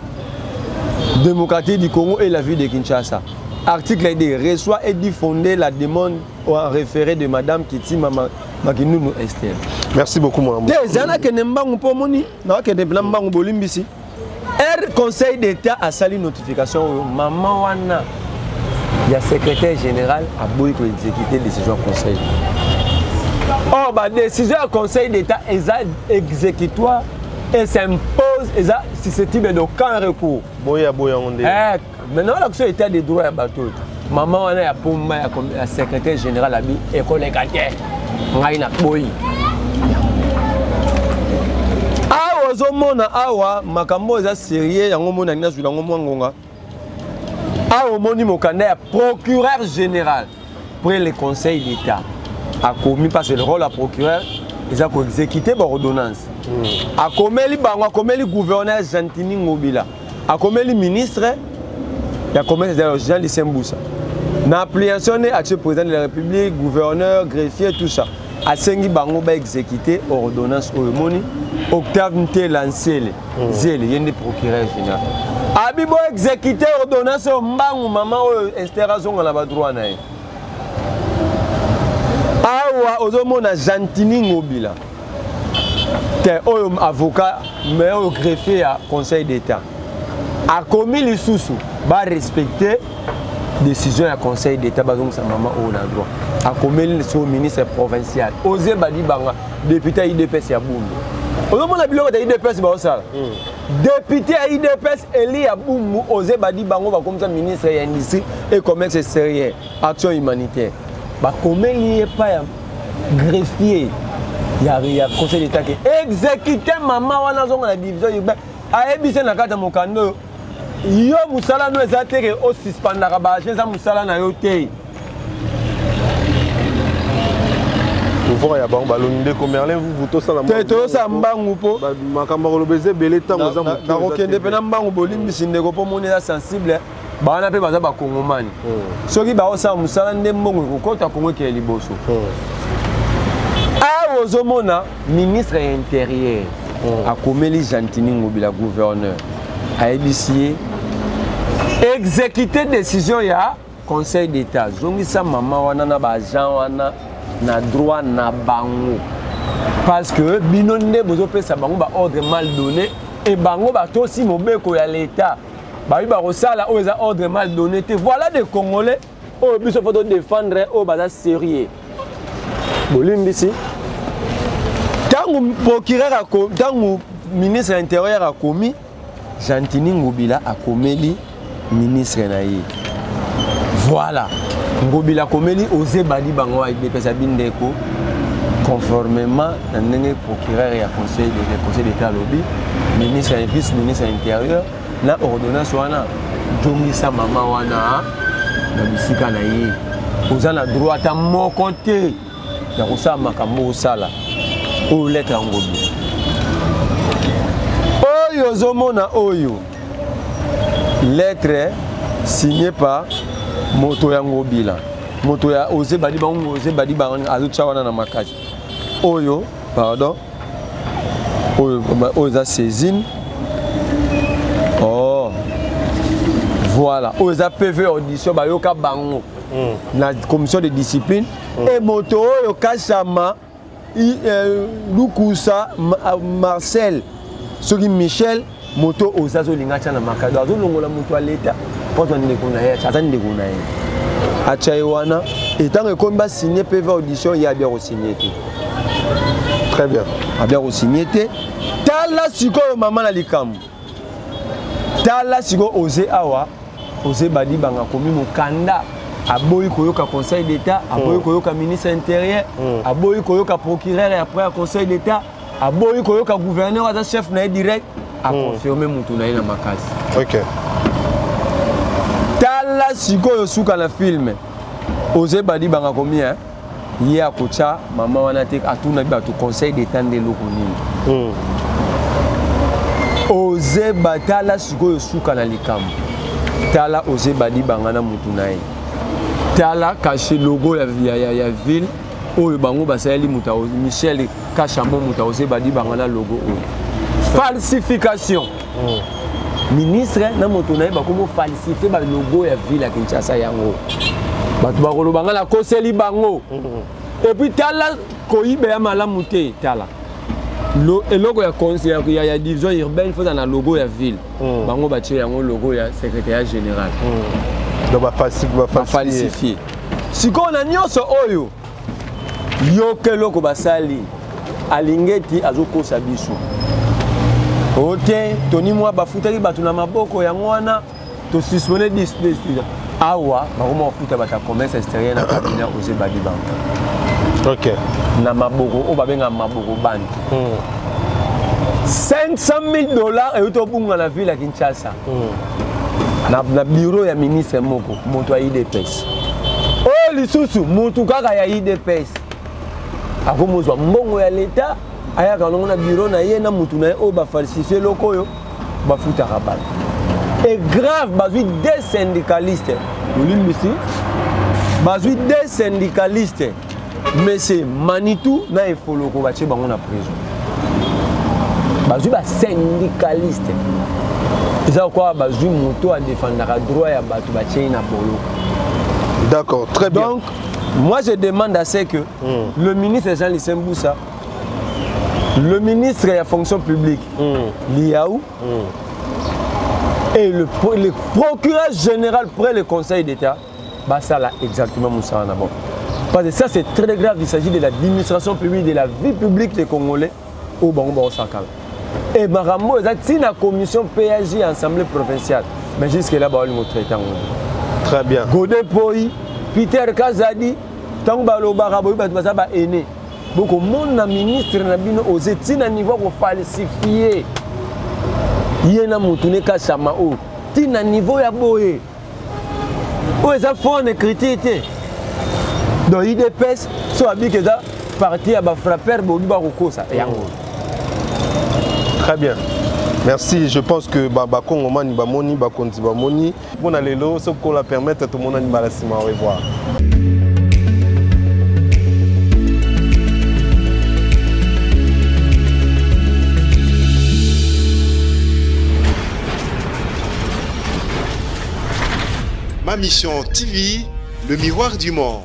démocratique du Congo et la ville de Kinshasa. Article 2. Reçoit et dit fonder la demande en référé de Madame Kiti Makinounou Esther. Merci beaucoup, mon amour. Conseil d'État a sali notification. Maman Wana, il y a secrétaire général à Boy pour exécuter décision conseil. Or, la décision du Conseil d'État est exécutoire et s'impose cause est susceptible d'aucun recours. Boya on dit. Maintenant, l'action état des droits à bateau. Maman, on a pour moi la secrétaire générale à l'école école légataire. On a une boy. Ah, aux hommes, awa, makambo est sérieux, yango mona nina sur yango mwangonga. Ah, au moni mokanda procureur général pour le conseil d'État a commis parce que le rôle à procureur ils ont exécuté l'ordonnance. A commis le gouverneur Jantini Ngobila, a commis le ministre, il a commis Jean Lissemboussa. Na application à ce président de la République, gouverneur, greffier, tout ça. A sengi bango ba exécuté ordonnance au moni Octave Nté Lancele, zélé yende procureur général. Abibo exécuté ordonnance au mbangu maman instauration na ba droit na. Awa ozomona Jantini Ngobila. T'es un avocat mais au greffier à conseil d'État. A commis les sous-sous, va respecter décision du conseil d'État bazong sa maman au droit. A commis le ministre provincial. Osé badi banga député IDPS ya Bumbu. Ozomona biloko de IDPS ba osala. Député IDPS Eli ya Bumbu osé badi bango ba comme ça ministre ya industrie et commerce extérieur, action humanitaire. Ba commis pas ya greffier. Il y a conseil d'État qui exécuté maman wana zonga la division urbaine. A ebise na kata mokando. Yo musala no ezateke o suspendaka ba agence musala na yo te. Pouvoir ya bango balonde ko Merlin vous to sala mbangu. To sa mbangu po. Makamba ko lobeze belé tango za mutu. Na kokende pe na mbangu bolimi sindeko po moni ya sensible. Bana pe baza ba kongomani. Soki ba o sa musala nde mbongo kokota kongo ke liboso. A ozomona ministre intérieur a commis Jantini Ngobila gouverneur a ébicié exécuter décision ya conseil d'État zongisa maman wana na ba agent wana na droit na bango parce que binonde bozo pesa bango ba ordre mal donné et bango ba tosi mobeko ya l'État ba bi ba rosala o eza ordre mal donné te voilà des Congolais o biso faut défendre o baza sérieux bolimbisi tango procureur a tango ministre intérieur a commis Jantini Ngobila a commis ministre na ye voilà Ngobila commis osé badi bango avec des pesa bindeko conformément à ndenge procureur et conseil d'État lobby ministre et vice ministre intérieur na ordonnance wana jongisa mama wana na bisika na ye oza na droit à mon côté ya kosala makambo osala oyo lettre ya Ngobila oyo ozomona oyo lettre signée par moto ya Ngobila moto ya osé badi bango azotya wana na makasi oyo pardon oyo eza saisine oh voilà oyo eza PV audition bayoka bango na commission de discipline et moto oyo kachama Lukusa Marcel soki Michel moto ozazo linga tana makado azolongola moto à l'état poza ndeko na ye aza ndeko na ye acha wana etango ekomba signer PV audition ya bien signé te très bien a bien signé te tala sikoyo mama na likambo tala sikoyo osé awa osé badi banga komi mokanda aboyi koyoka conseil d'État aboyi koyoka ministre intérieur aboyi koyoka procureur et après conseil d'État aboyi koyoka gouverneur aza chef na direct a confirmer mutu na ina makasi OK tala sikoyo suka na film osé badi banga komi hein ye akocha mama wana te atuna batu conseil d'État ndelo konini osé batala sikoyo suka na likambo tala osé badi banga na mutu na ye tala caché logo ya ville oyo bango basali muta Michel Kachamo muta osé badi banga na logo oyo falsification ministre na moto na ye bakomo falsifier ba logo ya ville ya Kinshasa yango batu bakolo banga la koseli bango et puis tala koyibe ya malamu te tala logo ya division urbaine faut na logo ya ville bango batie yango logo ya secrétaire général donc va falsifier siko na nyonso oyo yoke loko basali alingeti azokosa biso Ok, Tony moi bafutaki bato na maboko yango wana to suspendre display. Awa, bakoma futa bata commerce extérieur na cabinet Osé Badi Bank. OK. Na maboko o babenga maboko bank. 500 000 $ et utobunga na ville ya Kinshasa. Na bureau ya ministre moko, moto ya IDPS. Oh lisusu, moto kaka ya IDPS. Akomozwa mbongo ya l'État, aya kanongo na bureau na ye na moto na o ba falsifier lokoyo, ba futa rabal. Et grave, bazui des syndicalistes. Ici, bazui des syndicalistes. Mais c'est Manitou na Efoloko bache bango na prison. Bazui ba syndicaliste. Ils ont quoi bazui moto à défendre le droit ya batu bache na bolo. D'accord, très bien. Donc moi je demande à ce que le ministre Jean-Lucien Boussa, le ministre de la fonction publique, Liaou, et le procureur général près le Conseil d'État, bah ça là exactement Moussa Anabo. Parce que ça c'est très grave, il s'agit de l'administration publique, de la vie publique des Congolais au Bango Sakal. Et Marambo, c'est la commission PAJ Assemblée provinciale. Mais jusque-là, bah, on traite. Très bien. Godé Poi, Peter Kazadi, Tangbalo Baraboy, Bazaba aîné. Donc, mon ministre n'a bien osé, si à niveau pour falsifier. Yena Moutoune Kassamao, Tina niveau ya boé. Où est-ce qu'on écrit? Donc, IDPS, soit habillé que ça, parti à frapper, Boliba Rokosa. Très bien. Merci. Je pense que Bakongo Mani Bamoni, Bakonzi Bamoni, bon allélo, ce qu'on la permettre à tout le monde à Au revoir. Ma Mission TV, le miroir du monde.